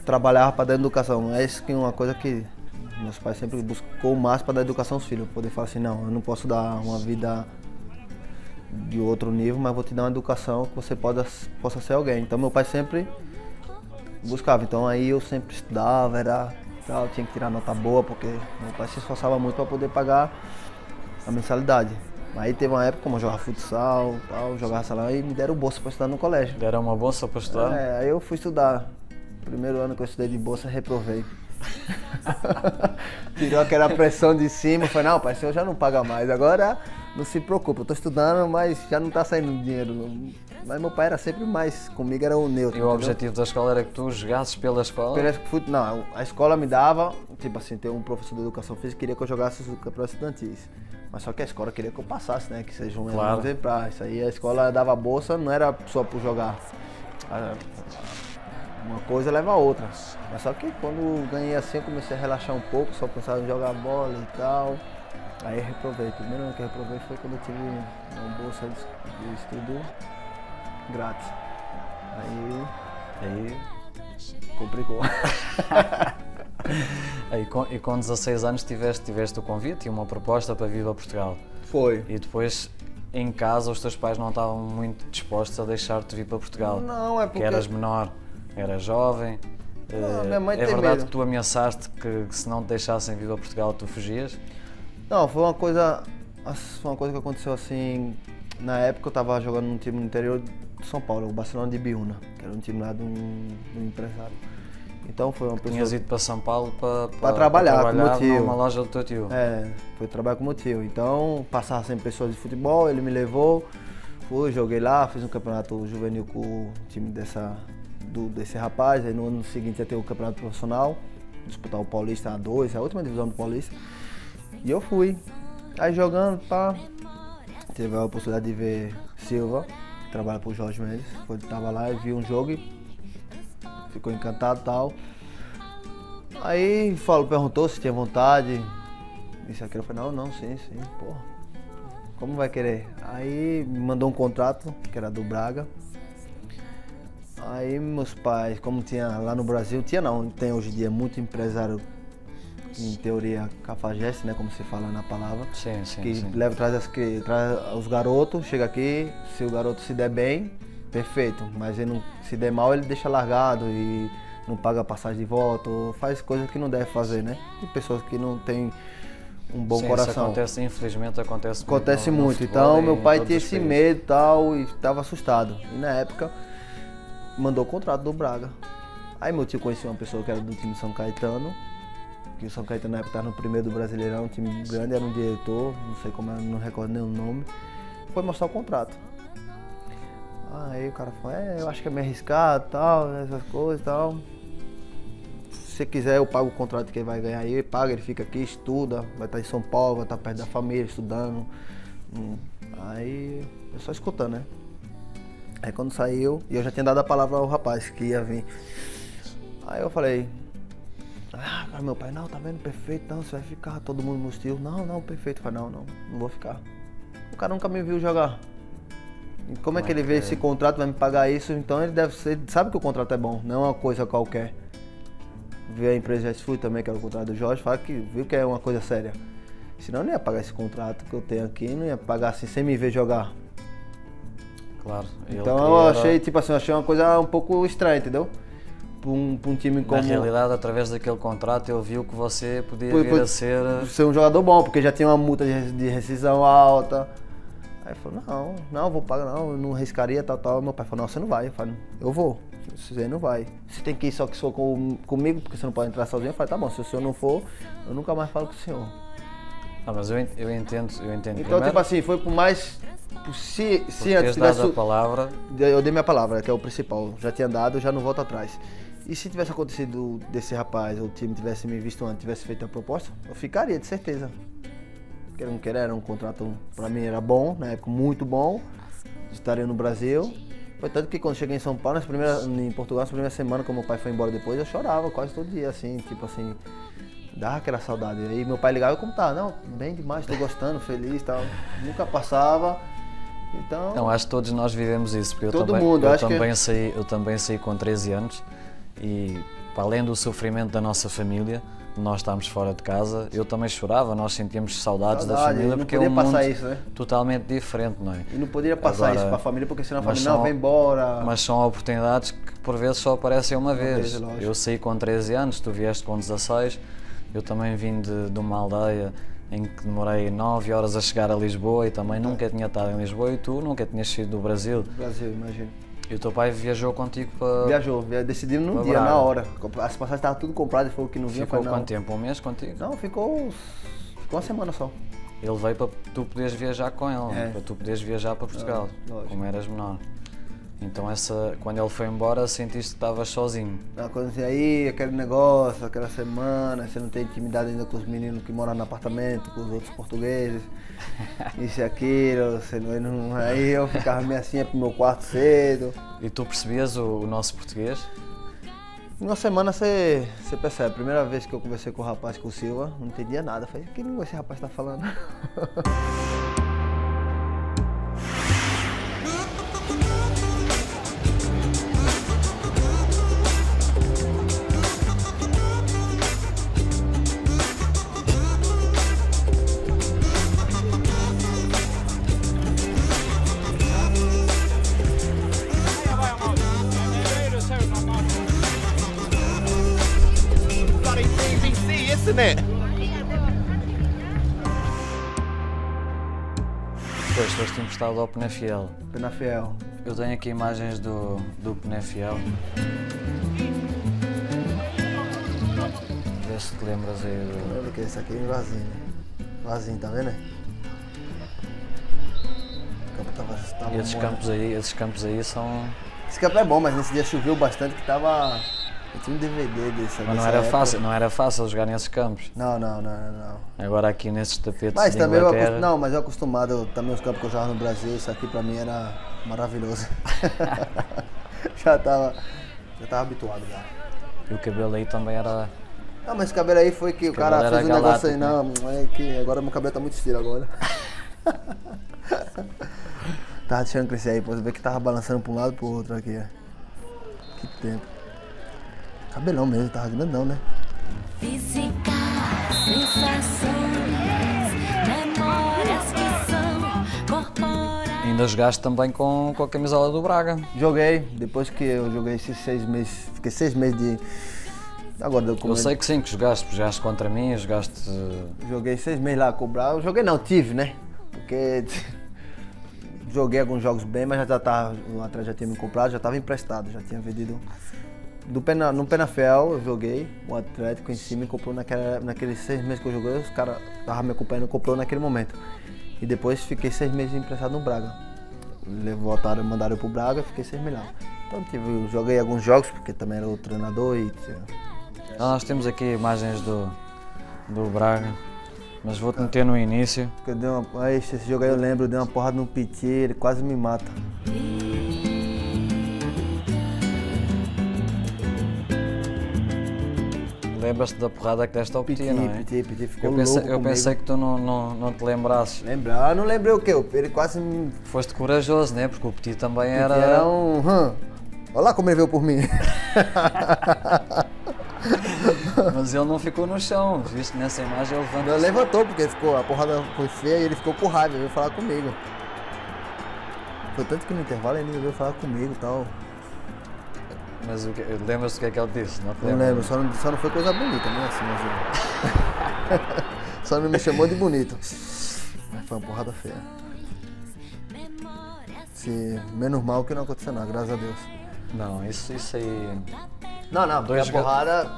trabalhava para dar educação. É isso que é uma coisa que meus pais sempre buscou mais para dar educação aos filhos. Poder falar assim, não, eu não posso dar uma vida de outro nível, mas vou te dar uma educação que você possa ser alguém. Então meu pai sempre buscava. Então aí eu sempre estudava, eu tinha que tirar nota boa, porque meu pai se esforçava muito para poder pagar a mensalidade. Aí teve uma época como eu jogava futsal, jogava salão e me deram bolsa para estudar no colégio. Deram uma bolsa para estudar? Aí eu fui estudar. Primeiro ano que eu estudei de bolsa, reprovei. Tirou aquela pressão de cima, falei, não, pai, o senhor já não paga mais, agora não se preocupe, eu estou estudando, mas já não está saindo dinheiro. Mas meu pai era sempre mais, comigo era o neutro. E o objetivo da escola era que tu jogasses pela escola? Não, a escola me dava, tipo assim, tem um professor de educação física que queria que eu jogasse os campeonatos estudantis. Mas só que a escola queria que eu passasse, né, que seja um exemplar. Isso aí a escola dava bolsa, não era só por jogar. Uma coisa leva a outra. Mas só que quando ganhei assim, eu comecei a relaxar um pouco, só pensava em jogar bola e tal. Aí eu reprovei. O primeiro ano que eu reprovei foi quando eu tive uma bolsa de estudo grátis. Aí complicou. E com 16 anos tiveste o convite e uma proposta para vir a Portugal. Foi. E depois, em casa, os teus pais não estavam muito dispostos a deixar-te vir para Portugal. Não, é porque... Que eras menor, eras jovem. Não, minha mãe é tem verdade medo. que tu ameaçaste que se não te deixassem vir a Portugal, tu fugias? Não, foi uma coisa que aconteceu assim. Na época eu estava jogando num time no interior de São Paulo, o Barcelona de Biúna, que era um time lá de um empresário. Então foi uma pessoa... Tinhas ido para São Paulo para trabalhar com meu tio. Numa loja do teu tio. Foi trabalhar com meu tio. Então passava sempre pessoas de futebol, ele me levou, fui, joguei lá, fiz um campeonato juvenil com o time desse rapaz. Aí no ano seguinte ia ter o campeonato profissional, disputar o Paulista A2, a última divisão do Paulista. E eu fui. Aí jogando, tive a oportunidade de ver Silva, que trabalha pro Jorge Mendes. Quando ele tava lá, ele viu um jogo e ficou encantado e tal. Aí perguntou se tinha vontade. Isso aqui, eu falei, não, sim, porra. Como vai querer? Aí me mandou um contrato, que era do Braga. Aí meus pais, como tinha lá no Brasil, tem hoje em dia muito empresário, em teoria cafajeste, né, como se fala na palavra. Sim. Traz os garotos, chega aqui, se o garoto se der bem, perfeito, mas ele não se der mal, ele deixa largado e não paga passagem de volta, ou faz coisas que não deve fazer, né? Tem pessoas que não têm um bom coração. Isso acontece, infelizmente acontece muito. Acontece muito. Então meu pai tinha esse medo e tal, e estava assustado. E na época mandou o contrato do Braga. Aí meu tio conhecia uma pessoa que era do time São Caetano, que o São Caetano na época estava no primeiro do Brasileirão, um time grande, era um diretor, não sei como, não recordo nem o nome. Foi mostrar o contrato. Aí o cara falou, eu acho que é meio arriscado, tal, essas coisas e tal. Se você quiser, eu pago o contrato que ele vai ganhar aí, ele paga, ele fica aqui, estuda, vai estar em São Paulo, vai estar perto da família, estudando. Aí eu só escutando, né? Aí quando saiu, e eu já tinha dado a palavra ao rapaz que ia vir. Aí eu falei, cara, meu pai, não, tá vendo, perfeito, não, você vai ficar, todo mundo no estilo. Não, perfeito. Eu falei, não vou ficar. O cara nunca me viu jogar. E como é que ele vê esse contrato, vai me pagar isso? Então ele sabe que o contrato é bom, não é uma coisa qualquer. Viu a empresa já fui também, que era o contrato do Jorge, fala que viu que é uma coisa séria. Senão eu não ia pagar esse contrato que eu tenho aqui, não ia pagar assim sem me ver jogar. Claro. Então eu achei, achei uma coisa um pouco estranha, entendeu? um time como... Na realidade, através daquele contrato, ele viu que você podia vir a ser um jogador bom, porque já tinha uma multa de rescisão alta. Aí falou, não, vou pagar não, eu não arriscaria, tal. Meu pai falou, não, você não vai. Eu falei, eu vou, você não vai. Você tem que ir só que for comigo, porque você não pode entrar sozinho. Eu falei, tá bom, se o senhor não for, eu nunca mais falo com o senhor. Ah, mas eu entendo. Então, primeiro, tipo assim, foi por mais... Se antes tivesse a palavra... Eu dei minha palavra, que é o principal. Já tinha dado, eu já não volto atrás. E se tivesse acontecido desse rapaz, ou o time tivesse me visto antes, tivesse feito a proposta, eu ficaria, de certeza. Quer não querer, era um contrato, pra mim era bom, na época muito bom. Estaria no Brasil. Foi tanto que quando cheguei em São Paulo, em Portugal, na primeira semana, quando meu pai foi embora depois, eu chorava quase todo dia, assim, tipo assim... Dava aquela saudade. Aí meu pai ligava e como tá? Não, bem demais, tô gostando, feliz e tal. Nunca passava. Então... Não, acho que todos nós vivemos isso, porque Todo mundo, eu também saí com 13 anos e, para além do sofrimento da nossa família, nós estávamos fora de casa, eu também chorava, nós sentíamos saudades da família, porque é um mundo isso, né? totalmente diferente, não é? E não poderia passar isso para a família, porque senão a família não vem embora. Mas são oportunidades que por vezes só aparecem uma vez. Lógico. Eu saí com 13 anos, tu vieste com 16, eu também vim de uma aldeia em que demorei 9 horas a chegar a Lisboa e também nunca tinha estado em Lisboa e tu nunca tinhas saído do Brasil. Imagino. E o teu pai viajou contigo para... Viajou, decidiu num dia, na hora. As passagens estavam tudo compradas, ele falou que não vinha. Ficou quanto tempo? Um mês contigo? Não, ficou uma semana só. Ele veio para tu poderes viajar com ele, para tu poderes viajar para Portugal, como eras menor. Então quando ele foi embora, sentiste que estavas sozinho. Quando você aí, aquele negócio, aquela semana, você não tem intimidade ainda com os meninos que moram no apartamento, com os outros portugueses, isso e aquilo, aí eu ficava meio assim, ia pro meu quarto cedo. E tu percebias o nosso português? Uma semana você percebe, primeira vez que eu conversei com o rapaz, com o Silva, não entendia nada, falei, que língua esse rapaz tá falando? Depois foste emprestado ao Penafiel. Penafiel. Eu tenho aqui imagens do Penafiel. Vê se te lembras aí do... Lembra que esse aqui é vazio, né? Vazio, tá vendo? O campo tava E esses campos aí são... Esse campo é bom, mas nesse dia choveu bastante que tava... Eu tinha um DVD desse. Mas não era fácil jogar nesses campos. Não. Agora aqui nesses tapetes mas de também Inglaterra... mas eu acostumado, também os campos que eu jogava no Brasil, isso aqui pra mim era maravilhoso. já tava habituado já. E o cabelo aí também era... Não, mas esse cabelo aí foi que o cara fez um negócio aí, não, é que agora meu cabelo tá muito estilo agora. Tava deixando crescer aí, pode ver que tava balançando pra um lado e pro outro aqui, ó. Que tempo. Cabelão mesmo, tava grandão, né? Física, sensações, memórias que são corporais. Ainda jogaste também com a camisola do Braga. Joguei, depois que eu joguei esses 6 meses, fiquei 6 meses de... Agora eu sei que sim, que jogaste contra mim, jogaste... Joguei 6 meses lá com o Braga, joguei não, tive, né? Porque joguei alguns jogos bem, mas o Atlético já tinha me comprado, já estava emprestado, já tinha vendido... No Penafiel eu joguei, o Atlético em si me comprou naqueles 6 meses que eu joguei, os caras estavam me acompanhando, comprou naquele momento. E depois fiquei 6 meses emprestado no Braga. Mandaram pro Braga e fiquei 6 meses lá. Então joguei alguns jogos, porque também era o treinador e... Nós temos aqui imagens do Braga, mas vou-te meter no início. Esse jogo aí eu lembro, eu dei uma porrada no Piti, ele quase me mata. Lembras-te da porrada que deste ao Piti, não é? Piti ficou louco comigo. Eu pensei que tu não te lembrasses. Lembrar? Não lembrei o quê? Ele quase me... Foste corajoso, né? Porque o Piti também era... era um... Olha lá como ele veio por mim. Mas ele não ficou no chão, viste nessa imagem ele levantou. Ele levantou porque a porrada foi feia e ele ficou com raiva, veio falar comigo. Foi tanto que no intervalo ele veio falar comigo e tal. Mas lembras-te o que é que ele disse? Não, Não lembro, só não foi coisa bonita, né? Assim, mas... só não me chamou de bonito. Mas foi uma porrada feia. Menos mal que não aconteceu nada, graças a Deus. Não, isso aí... Não, porque a porrada...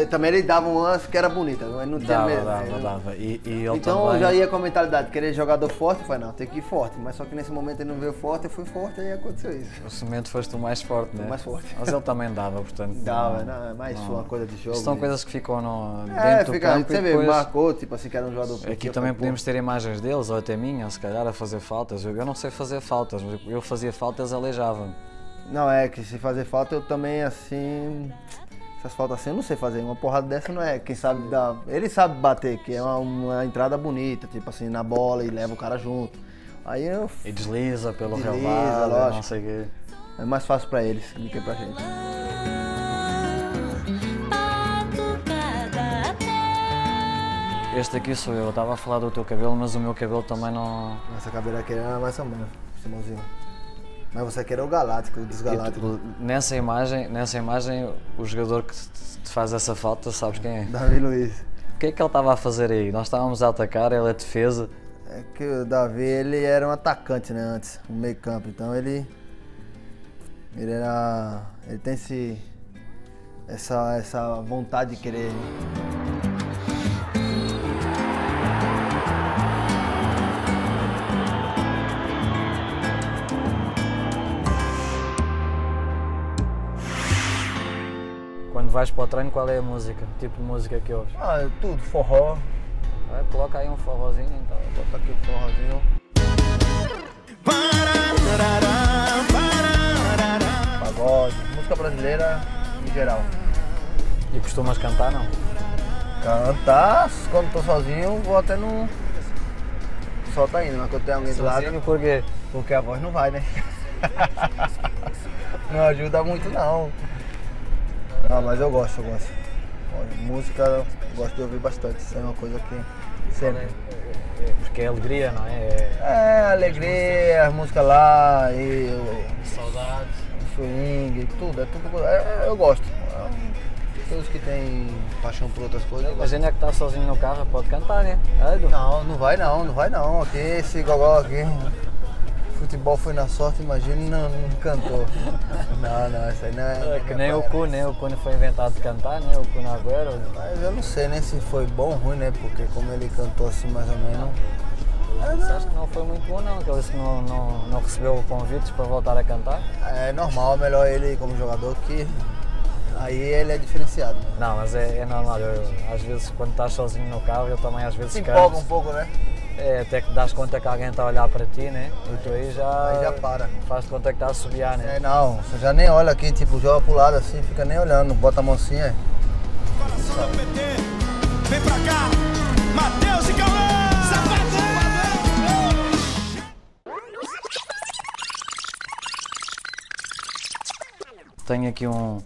também ele dava umas que era bonita, mas não tinha mesmo. Dava. E ele então também... eu já ia com a mentalidade, querer jogador forte, eu falei, não, tem que ir forte. Mas só que nesse momento ele não veio forte, eu fui forte e aconteceu isso. Nesse momento foste o mais forte, né? O mais forte. Mas ele também dava, portanto... Dava, não, é mais uma coisa de jogo. São coisas que ficam dentro do campo você e depois... marcou, tipo assim, que era um jogador... Aqui também podíamos ter imagens deles, ou até minha, se calhar, a fazer faltas. Eu não sei fazer faltas, mas eu fazia faltas, aleijava-me. Não, é que se fazer falta eu também, assim... Essas faltas assim eu não sei fazer, uma porrada dessa não é, quem sabe dar... Ele sabe bater, que é uma entrada bonita, tipo assim, na bola e leva o cara junto. Aí eu... E desliza pelo Desliza, relvado, lógico. não sei o quê. É mais fácil pra eles do que pra gente. Este aqui sou eu estava a falar do teu cabelo, mas o meu cabelo também não... Essa cabeira aqui era mais ou menos, Simãozinho. Mas você aqui era o galáctico, o desgaláctico. Nessa imagem, o jogador que te faz essa falta, sabes quem é? Davi Luiz. O que é que ele estava a fazer aí? Nós estávamos a atacar, ele é defesa. É que o Davi, ele era um atacante, né, antes, um meio campo. Então ele tem essa vontade de querer... Quando vais para o treino, qual é a música? O tipo de música que ouves? Ah, tudo, forró. Coloca aí um forrozinho então. Bota aqui o forrozinho. Pagode, música brasileira em geral. E costumas cantar, não? Cantar, quando tô sozinho, vou até no... Solta ainda, mas quando tem alguém do lado... Sozinho por quê? Porque a voz não vai, né? Não ajuda muito não. Ah, mas eu gosto. Música eu gosto de ouvir bastante, isso é uma coisa que sempre. Porque é alegria, não é? É, alegria, as músicas lá, e Saudades. o swing, tudo, eu gosto. Todos que têm paixão por outras coisas. Imagina que está sozinho no carro, pode cantar, né? Não vai não. Aqui esse gogó aqui. Futebol foi na sorte, imagina, não cantou. Não, isso aí não é... É que nem o Kun, né? O Kun foi inventado de cantar, né? O Kun Agüero. Mas eu não sei nem se foi bom ou ruim, né? Porque como ele cantou assim mais ou menos... Você acha que não foi muito bom, não? Que ele disse que não recebeu convites para voltar a cantar? É normal, melhor ele como jogador que... Aí ele é diferenciado. Né? Não, mas é normal. Às vezes, quando estás sozinho no carro, eu também às vezes se canto. empolga um pouco, né? É, até que das conta que alguém está a olhar para ti, né? E tu aí já para. Faz de conta que está a assobiar, né? É, não, você já nem olha aqui, tipo, joga pro lado assim, fica nem olhando, bota a mão assim, é. Coração do PT, vem pra cá, Matheus e Cauã! Tenho aqui um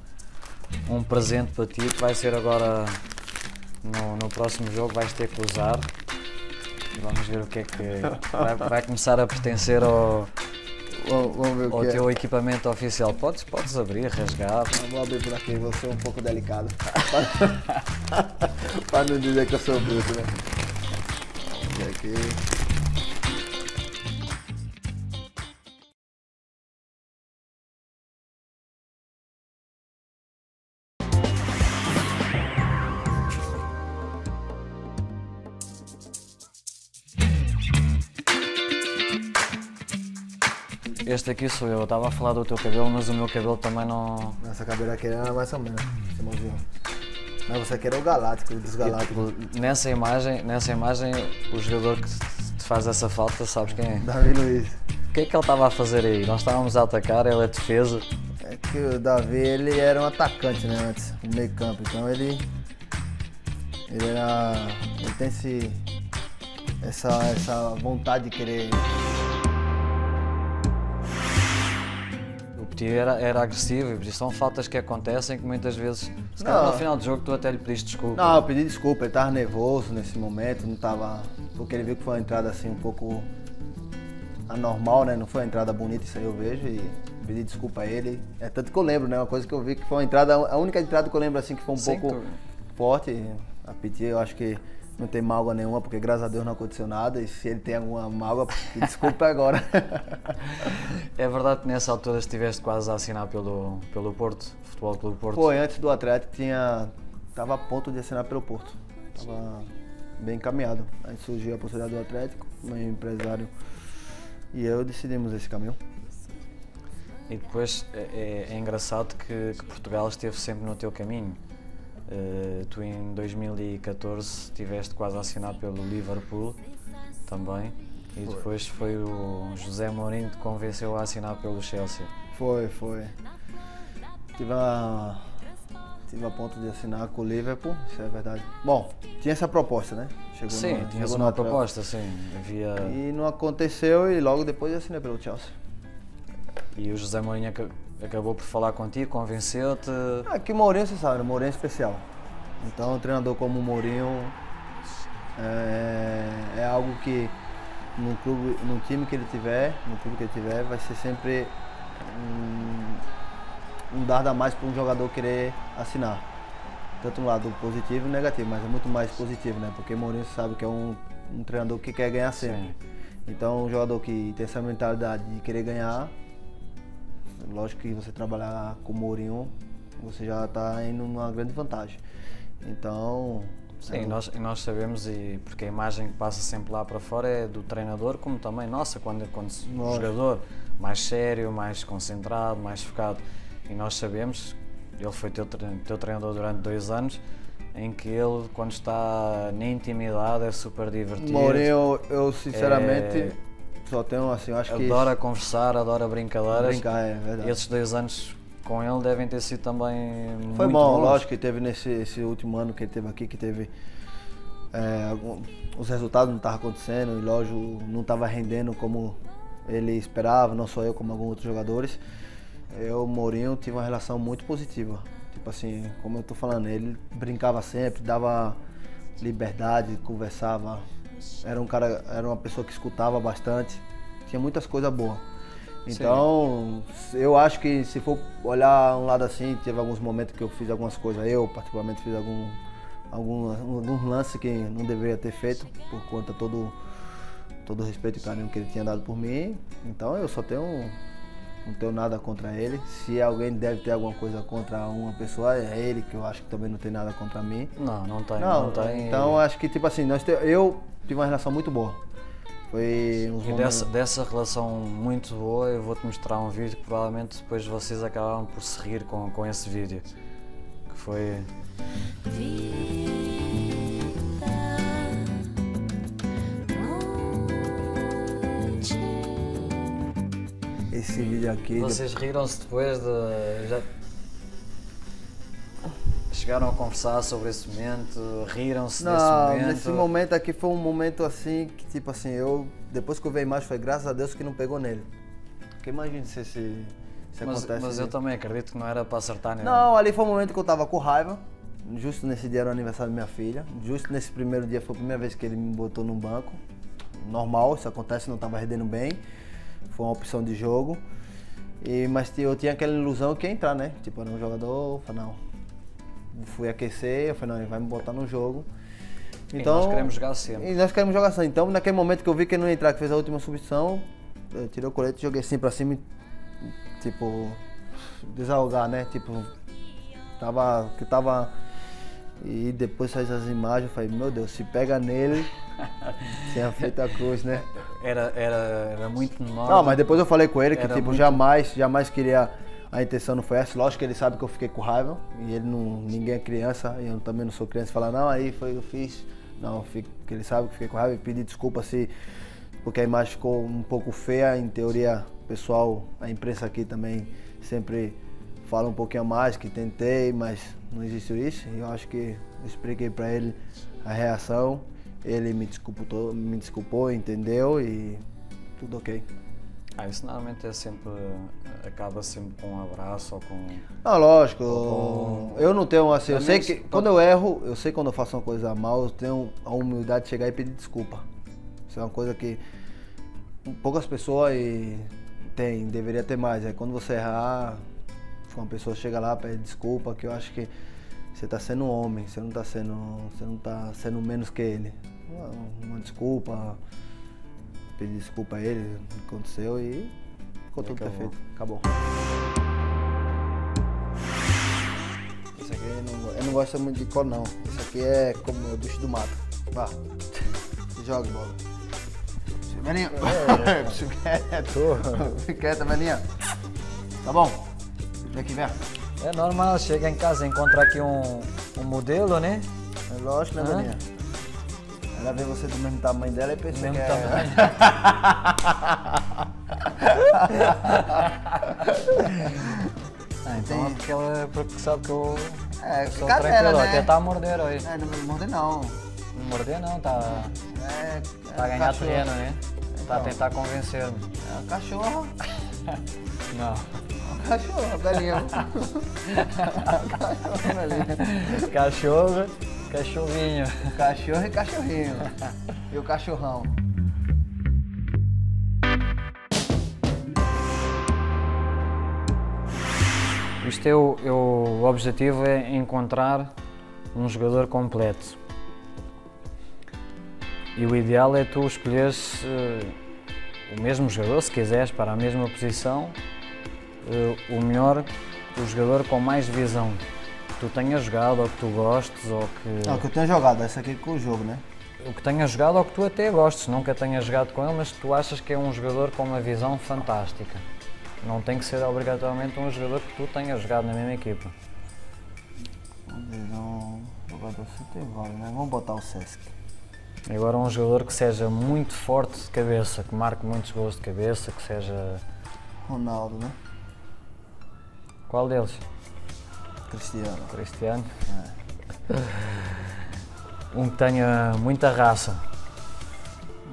presente para ti que vai ser agora no próximo jogo, vais ter que usar. Vamos ver o que é que vai começar a pertencer ao teu equipamento oficial. Podes abrir, rasgar. Vou abrir por aqui, vou ser um pouco delicado. Para não dizer que eu sou bruto, né? Aqui. Este aqui sou eu estava a falar do teu cabelo, mas o meu cabelo também não... Essa cabeira aqui era mais ou menos, Simãozinho. Mas você aqui era o galáctico, o desgaláctico. Nessa imagem, o jogador que te faz essa falta, sabes quem é? Davi Luiz. O que é que ele estava a fazer aí? Nós estávamos a atacar, ele é defesa. É que o Davi, ele era um atacante, né, antes, um meio campo. Então ele tem essa vontade de querer... O Petit era agressivo e são faltas que acontecem que muitas vezes, se calhar no final do jogo, tu até lhe pediste desculpa. Não, eu pedi desculpa, ele estava nervoso nesse momento, não estava... Porque ele viu que foi uma entrada assim um pouco anormal, né? Não foi uma entrada bonita, isso aí eu vejo. Pedi desculpa a ele. É tanto que eu lembro, né? Uma coisa que eu vi que foi uma entrada, a única entrada que eu lembro assim que foi um pouco forte. A Piti, eu acho que não tem mágoa nenhuma, porque graças a Deus não aconteceu nada. E se ele tem alguma mágoa, desculpa agora. É verdade que nessa altura estiveste quase a assinar pelo Porto, Futebol Clube Porto? Foi, antes do Atlético estava a ponto de assinar pelo Porto. Estava bem encaminhado. Aí surgiu a possibilidade do Atlético, meu empresário e eu decidimos esse caminho. E depois é engraçado que Portugal esteve sempre no teu caminho. Tu em 2014 estiveste quase a assinar pelo Liverpool também. E depois foi o José Mourinho que te convenceu a assinar pelo Chelsea. Foi. Tive a ponto de assinar com o Liverpool, isso é verdade. Bom, tinha essa proposta, né? Tinha uma proposta, sim. Havia... E não aconteceu e logo depois eu assinei pelo Chelsea. E o José Mourinho acabou por falar contigo, convenceu-te? Que o Mourinho, você sabe, o Mourinho é especial. Então um treinador como o Mourinho é algo que no time que ele tiver, vai ser sempre um dado a mais para um jogador querer assinar. Tanto um lado positivo e negativo, mas é muito mais positivo, né? Porque o Mourinho sabe que é um treinador que quer ganhar sempre. Sim. Então um jogador que tem essa mentalidade de querer ganhar, lógico que você trabalhar com o Mourinho, você já está indo numa grande vantagem. Então... Sim, nós sabemos, e porque a imagem que passa sempre lá para fora é do treinador, como também nossa, quando o jogador mais sério, mais concentrado, mais focado. E nós sabemos, ele foi teu treinador durante 2 anos, em que ele, quando está na intimidade, é super divertido. Mourinho, eu sinceramente só tenho assim, eu acho que... Adora conversar, adora brincadeiras. Brincar, é verdade. E esses 2 anos com ele devem ter sido também Foi muito bom, bons. lógico que teve esse último ano que ele teve aqui, que teve... os resultados não estavam acontecendo e lógico não estava rendendo como ele esperava, não só eu como alguns outros jogadores. Eu, Mourinho, tive uma relação muito positiva. Tipo assim, como eu tô falando, ele brincava sempre, dava liberdade, conversava. Era uma pessoa que escutava bastante, tinha muitas coisas boas. Então, eu acho que se for olhar um lado assim, teve alguns momentos que eu fiz algumas coisas, eu particularmente fiz alguns lances que não deveria ter feito, por conta todo o respeito e carinho que ele tinha dado por mim. Então eu não tenho nada contra ele. Se alguém deve ter alguma coisa contra uma pessoa, é ele, que eu acho que também não tem nada contra mim. Não tem. Então acho que tipo assim, eu tive uma relação muito boa. Foi uns momentos... dessa relação muito boa, eu vou-te mostrar um vídeo que provavelmente depois vocês acabaram por se rir com esse vídeo. Que foi... Esse vídeo aqui... Vocês riram-se depois de... Já chegaram a conversar sobre esse momento? Riram-se desse momento? Nesse momento aqui foi um momento assim, que tipo assim, depois que eu vi a imagem, foi graças a Deus que não pegou nele. Porque imagina se acontece... Mas eu também acredito que não era para acertar nele. Não, ali foi um momento que eu tava com raiva. Justo nesse dia era o aniversário da minha filha. Justo nesse primeiro dia foi a primeira vez que ele me botou num banco. Normal, isso acontece, não estava rendendo bem. Foi uma opção de jogo. Mas eu tinha aquela ilusão que ia entrar, né? Tipo, era um jogador, eu falei, não. Fui aquecer, eu falei, não, ele vai me botar no jogo. Então, nós queremos jogar sempre. E nós queremos jogar assim. Então, naquele momento que eu vi que ele não ia entrar, que fez a última substituição, eu tirei o colete, joguei assim pra cima, tipo, desahogar, né? Tipo, tava... E depois faz as imagens, eu falei, meu Deus, se pega nele, tinha feito a cruz, né? Era muito normal. Não, mas depois eu falei com ele que tipo, muito... jamais queria, a intenção não foi essa. Lógico que ele sabe que eu fiquei com raiva, e ele não, ninguém é criança, e eu também não sou criança, falar, não, aí foi o que eu fiz. Não, que ele sabe que eu fiquei com raiva e pedi desculpa porque a imagem ficou um pouco feia, em teoria, o pessoal, a imprensa aqui também sempre fala um pouquinho a mais, que tentei, mas não existiu isso. E eu acho que eu expliquei para ele a reação, ele me desculpou, entendeu e tudo ok. Isso normalmente acaba sempre com um abraço ou com... Não, lógico, eu não tenho assim, eu sei que quando eu erro, eu sei quando eu faço uma coisa mal, eu tenho a humildade de chegar e pedir desculpa. Isso é uma coisa que poucas pessoas Tem, deveria ter mais. Quando você errar, uma pessoa chega lá, pede desculpa, que eu acho que você tá sendo homem, você não tá sendo menos que ele. Uma desculpa, pedir desculpa a ele, o que aconteceu e ficou tudo perfeito. Acabou. Esse aqui eu não gosto muito de cor não. Esse aqui é como o bicho do mato. Vá. Joga bola. Beninha. Fica quieta, Beninha. Tá bom? Vem aqui, vem. É normal, chega em casa e encontra aqui um modelo, né? É lógico, né, Beninha? Ela vê você do mesmo tamanho dela e pensa que é... Então é porque sabe que eu sou cadela, tranquilo, né? até tá a morder hoje. Não morder não. Não morder não, tá a ganhar cachorro. treino, né? Tá a Então. tentar convencer-me. É uma cachorra. Não. Uma cachorra, Beninha. Cachorra, Beninha. Cachorro, cachorrinho. Cachorro e cachorrinho. E o cachorrão. Isto é o objetivo é encontrar um jogador completo. E o ideal é tu escolheres o mesmo jogador, se quiseres, para a mesma posição, o melhor, o jogador com mais visão. Que tu tenhas jogado, ou que tu gostes, ou que... Não, que eu tenho jogado, essa aqui com o jogo, né? O que tenhas jogado ou que tu até gostes, nunca tenhas jogado com ele, mas que tu achas que é um jogador com uma visão fantástica. Não tem que ser obrigatoriamente um jogador que tu tenhas jogado na mesma equipa. Visão, jogador futebol, né? Vamos botar o Sesc. Agora um jogador que seja muito forte de cabeça, que marque muitos gols de cabeça, que seja... Ronaldo, né? Qual deles? Cristiano. Cristiano? Um que tenha muita raça.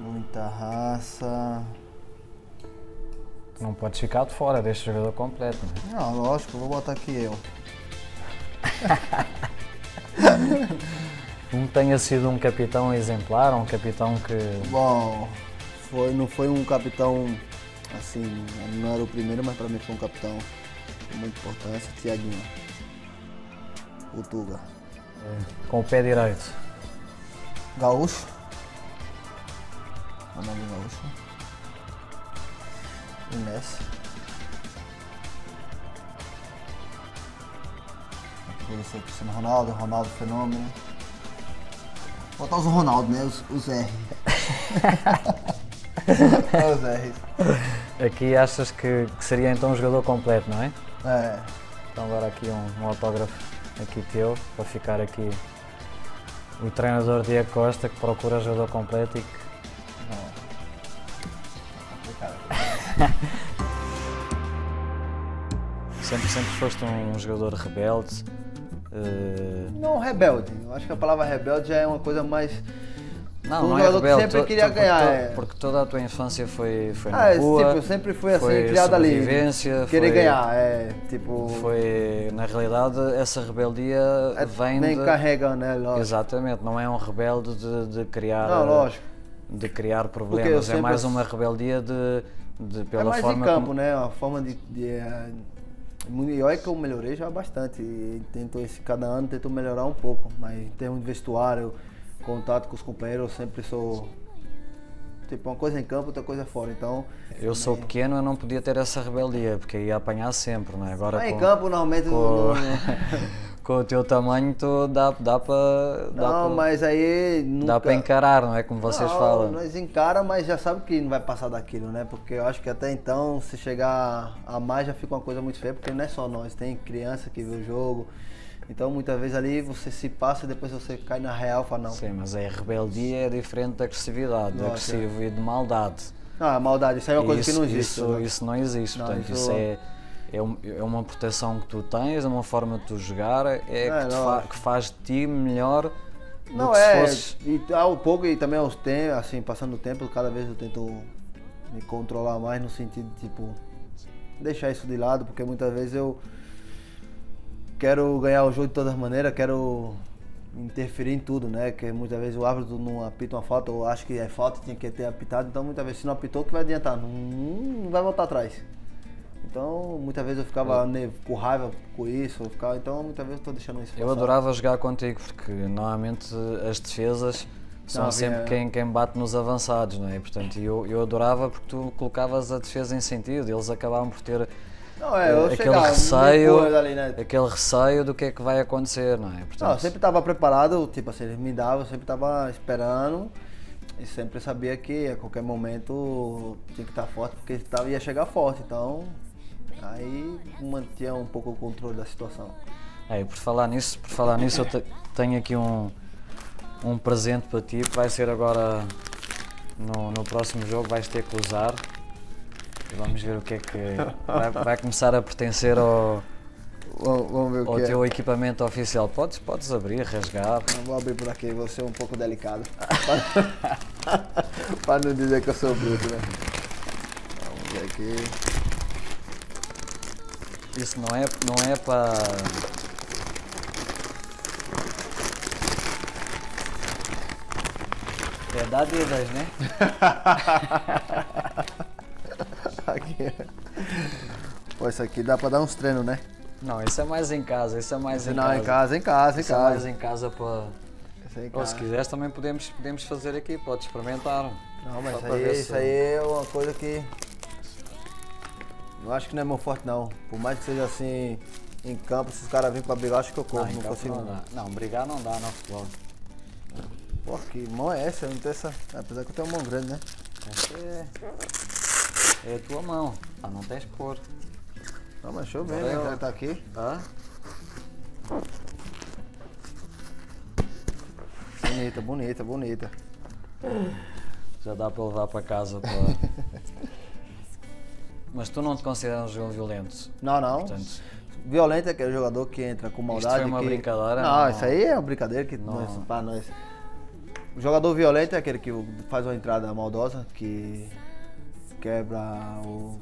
Muita raça. Não podes ficar de fora deste jogador completo, né? Não, lógico, vou botar aqui eu. Um que tenha sido um capitão exemplar, um capitão que... Bom, não foi um capitão, assim, não era o primeiro, mas para mim foi um capitão de muita importância, Thiaguinho. O Tuga. Com o pé direito. Gaúcho. Ronaldo Gaúcho. O Messi. Poderia ser Cristiano Ronaldo, Ronaldo Fenômeno. Botar os Ronaldo, né? Os R. Os R. Aqui achas que seria então um jogador completo, não é? É. Então agora aqui um autógrafo aqui teu, para ficar aqui o treinador Diego Costa, que procura jogador completo e que... Sempre foste um jogador rebelde. Não rebelde. Eu acho que a palavra rebelde já é uma coisa mais... Não é rebelde. que sempre queria ganhar. Porque toda a tua infância foi na rua. Tipo, eu sempre fui assim, foi criado ali. Sobrevivência, Querer ganhar, tipo... Foi, na realidade, essa rebeldia vem nem de... carrega, né? Lógico. Exatamente, não é um rebelde de criar... Não, lógico. De criar problemas, é mais uma rebeldia pela mais forma em campo, como... né? A forma e olha que eu melhorei já bastante. E cada ano tento melhorar um pouco, mas em termos de vestuário, contato com os companheiros, eu sempre sou... Tipo, uma coisa em campo, outra coisa fora, então... Eu sou pequeno, eu não podia ter essa rebeldia, porque ia apanhar sempre, não é? Agora mas em campo, normalmente... Com o teu tamanho, dá para... Não, mas aí nunca... Dá para encarar, não é? Como vocês falam. Nós encara, mas já sabe que não vai passar daquilo, né? Porque eu acho que até então, se chegar a mais, já fica uma coisa muito feia, porque não é só nós, tem criança que vê o jogo. Então, muitas vezes ali você se passa e depois você cai na real e fala não. Sim, mas a rebeldia é diferente da agressividade, de agressivo e de maldade. Não, a maldade, isso aí é uma coisa que não existe. Isso não existe, não, portanto, isso é uma proteção que tu tens, é uma forma de tu jogar, que faz de ti melhor do que se fosses... E ao pouco e também aos tempos, assim, passando o tempo, cada vez eu tento me controlar mais no sentido de, tipo, deixar isso de lado, porque muitas vezes eu quero ganhar o jogo de todas as maneiras, quero interferir em tudo, né? Que muitas vezes o árbitro não apita uma falta, ou acha que é falta, tinha que ter apitado, então muitas vezes se não apitou, que vai adiantar? Não vai voltar atrás. Então muitas vezes eu ficava com raiva com isso, então muitas vezes eu estou deixando isso. Eu adorava jogar contigo, porque normalmente as defesas são sempre quem bate nos avançados, não é? Portanto, eu adorava porque tu colocavas a defesa em sentido, eles acabavam por ter aquele receio do que é que vai acontecer, não é? Portanto, eu sempre estava preparado, tipo assim, eles me davam, eu sempre estava esperando e sempre sabia que a qualquer momento tinha que estar forte, porque ia chegar forte, então aí mantinha um pouco o controle da situação. Por falar nisso eu tenho aqui um presente para ti, que vai ser agora no próximo jogo, vais ter que usar. Vamos ver o que é que vai começar a pertencer ao teu equipamento oficial. Podes abrir, rasgar. Não vou abrir por aqui, vou ser um pouco delicado. Para não dizer que eu sou bruto, né? Vamos ver aqui. Isso não é para... É dádivas, né? Aqui. Pô, isso aqui dá pra dar uns treinos, né? Não, isso é mais em casa, isso é mais em não, casa. em casa. Isso é mais em casa para... Ou se quiseres também podemos fazer aqui, podes experimentar. Não, mas isso aí é uma coisa que... Eu acho que não é meu forte não. Por mais que seja assim, em campo, se os caras virem pra brigar, acho que eu corro, não consigo não. Não, brigar não dá no futebol. Pô, que mão é essa? Eu não tenho essa... Apesar que eu tenho uma mão grande, né? Essa é a tua mão. Não tens que pôr. Não, mas deixa eu ver, né? Tá aqui. Bonita. Já dá para levar para casa. Mas tu não te consideras um jogo violento? Não. Portanto, violento é aquele jogador que entra com maldade. Isto foi uma brincadeira? Não, isso aí é uma brincadeira que para nós. O jogador violento é aquele que faz uma entrada maldosa, que quebra ou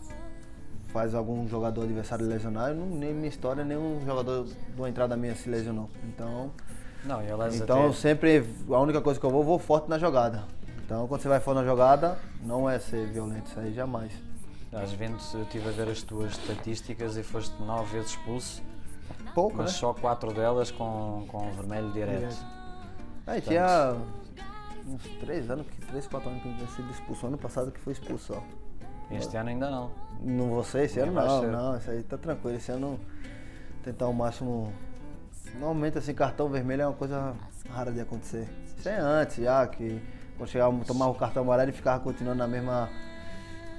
faz algum jogador adversário lesionar. Nem minha história, nenhum jogador de uma entrada minha se lesionou. Então, sempre a única coisa que eu vou forte na jogada. Então, quando você vai forte na jogada, não é ser violento, isso aí jamais. Às vezes eu estive a ver as tuas estatísticas e foste 9 vezes expulso, pouco, mas né? só 4 delas com vermelho direto. Aí tinha uns 3, 4 anos que eu tinha sido expulso. Ano passado que foi expulso só. Este ano ainda não. Não vou ser, esse ano não, isso aí tá tranquilo. Esse ano tentar o máximo. Normalmente assim, cartão vermelho é uma coisa rara de acontecer. Isso é antes já, que quando chegava, tomava o cartão amarelo e ficava continuando na mesma.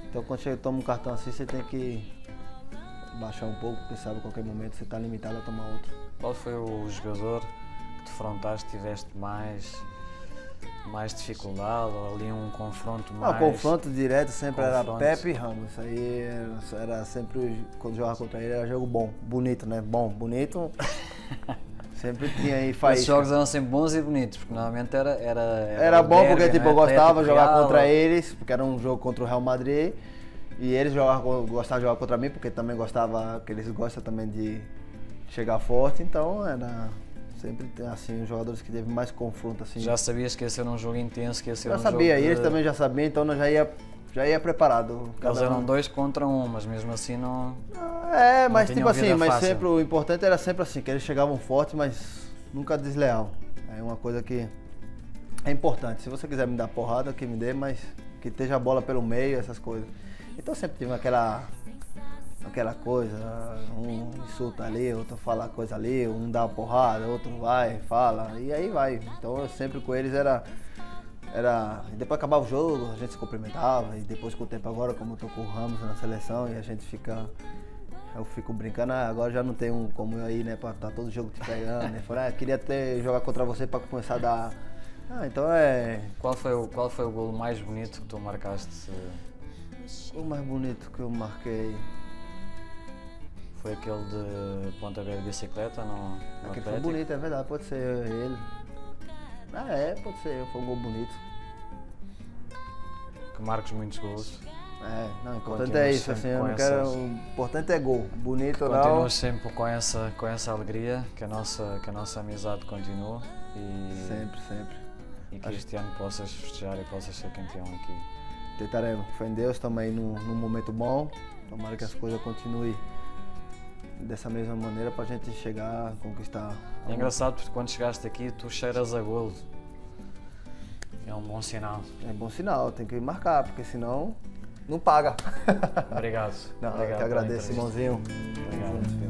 Então quando você toma um cartão assim, você tem que baixar um pouco, porque sabe a qualquer momento você está limitado a tomar outro. Qual foi o jogador que defrontaste, tiveste mais dificuldade, ou ali um confronto mais... O confronto direto sempre era Pepe e Ramos. Isso aí era sempre, quando jogava contra ele, era jogo bom, bonito, né? Bonito. Sempre tinha aí faísca. Os jogos eram sempre bons e bonitos, porque normalmente era bom porque tipo, eu gostava de jogar contra eles, porque era um jogo contra o Real Madrid, e eles gostavam de jogar contra mim, porque também gostava, que eles gostam também de chegar forte, então era sempre assim, os jogadores que teve mais confronto assim. Já sabias que ia ser um jogo intenso, que ia ser um jogo... Já sabia, e eles também já sabiam, então nós já ia preparado. Eles eram 2 contra 1, mas mesmo assim não... mas não tipo assim, mas fácil. sempre o importante era sempre assim, que eles chegavam forte, mas nunca desleal. É uma coisa que é importante. Se você quiser me dar porrada, que me dê, mas que esteja a bola pelo meio, essas coisas. Então sempre tive aquela coisa, um insulta ali, outro fala coisa ali, um dá uma porrada, outro vai, fala, e aí vai. Então eu sempre com eles era depois acabava o jogo, a gente se cumprimentava, e depois com o tempo agora, como eu tô com o Ramos na seleção, e a gente eu fico brincando, agora já não tem um como eu aí, né, pra estar todo jogo te pegando, né, falei, queria jogar contra você pra começar a dar, então é... Qual foi o golo mais bonito que tu marcaste? O mais bonito que eu marquei... Foi aquele de pontapé de bicicleta no Aquele foi bonito, é verdade, pode ser ele. Pode ser, foi um gol bonito. Que marcos muitos gols. Não, o importante Continuas é isso, sempre assim, eu com não quero. essas- O importante é gol. Bonito ou não. Continuas sempre com essa alegria, que a nossa amizade continua e, Sempre, sempre. e que este ano possas festejar e possas ser campeão aqui. Tentaremos. Fé em Deus, estamos aí num momento bom. Tomara que as coisas continuem dessa mesma maneira para a gente chegar a conquistar. É engraçado porque quando chegaste aqui tu cheiras a golo. É um bom sinal. É bom sinal, tem que marcar, porque senão não paga. Obrigado. Não, Obrigado eu que pela agradeço, entrevista. irmãozinho. Obrigado.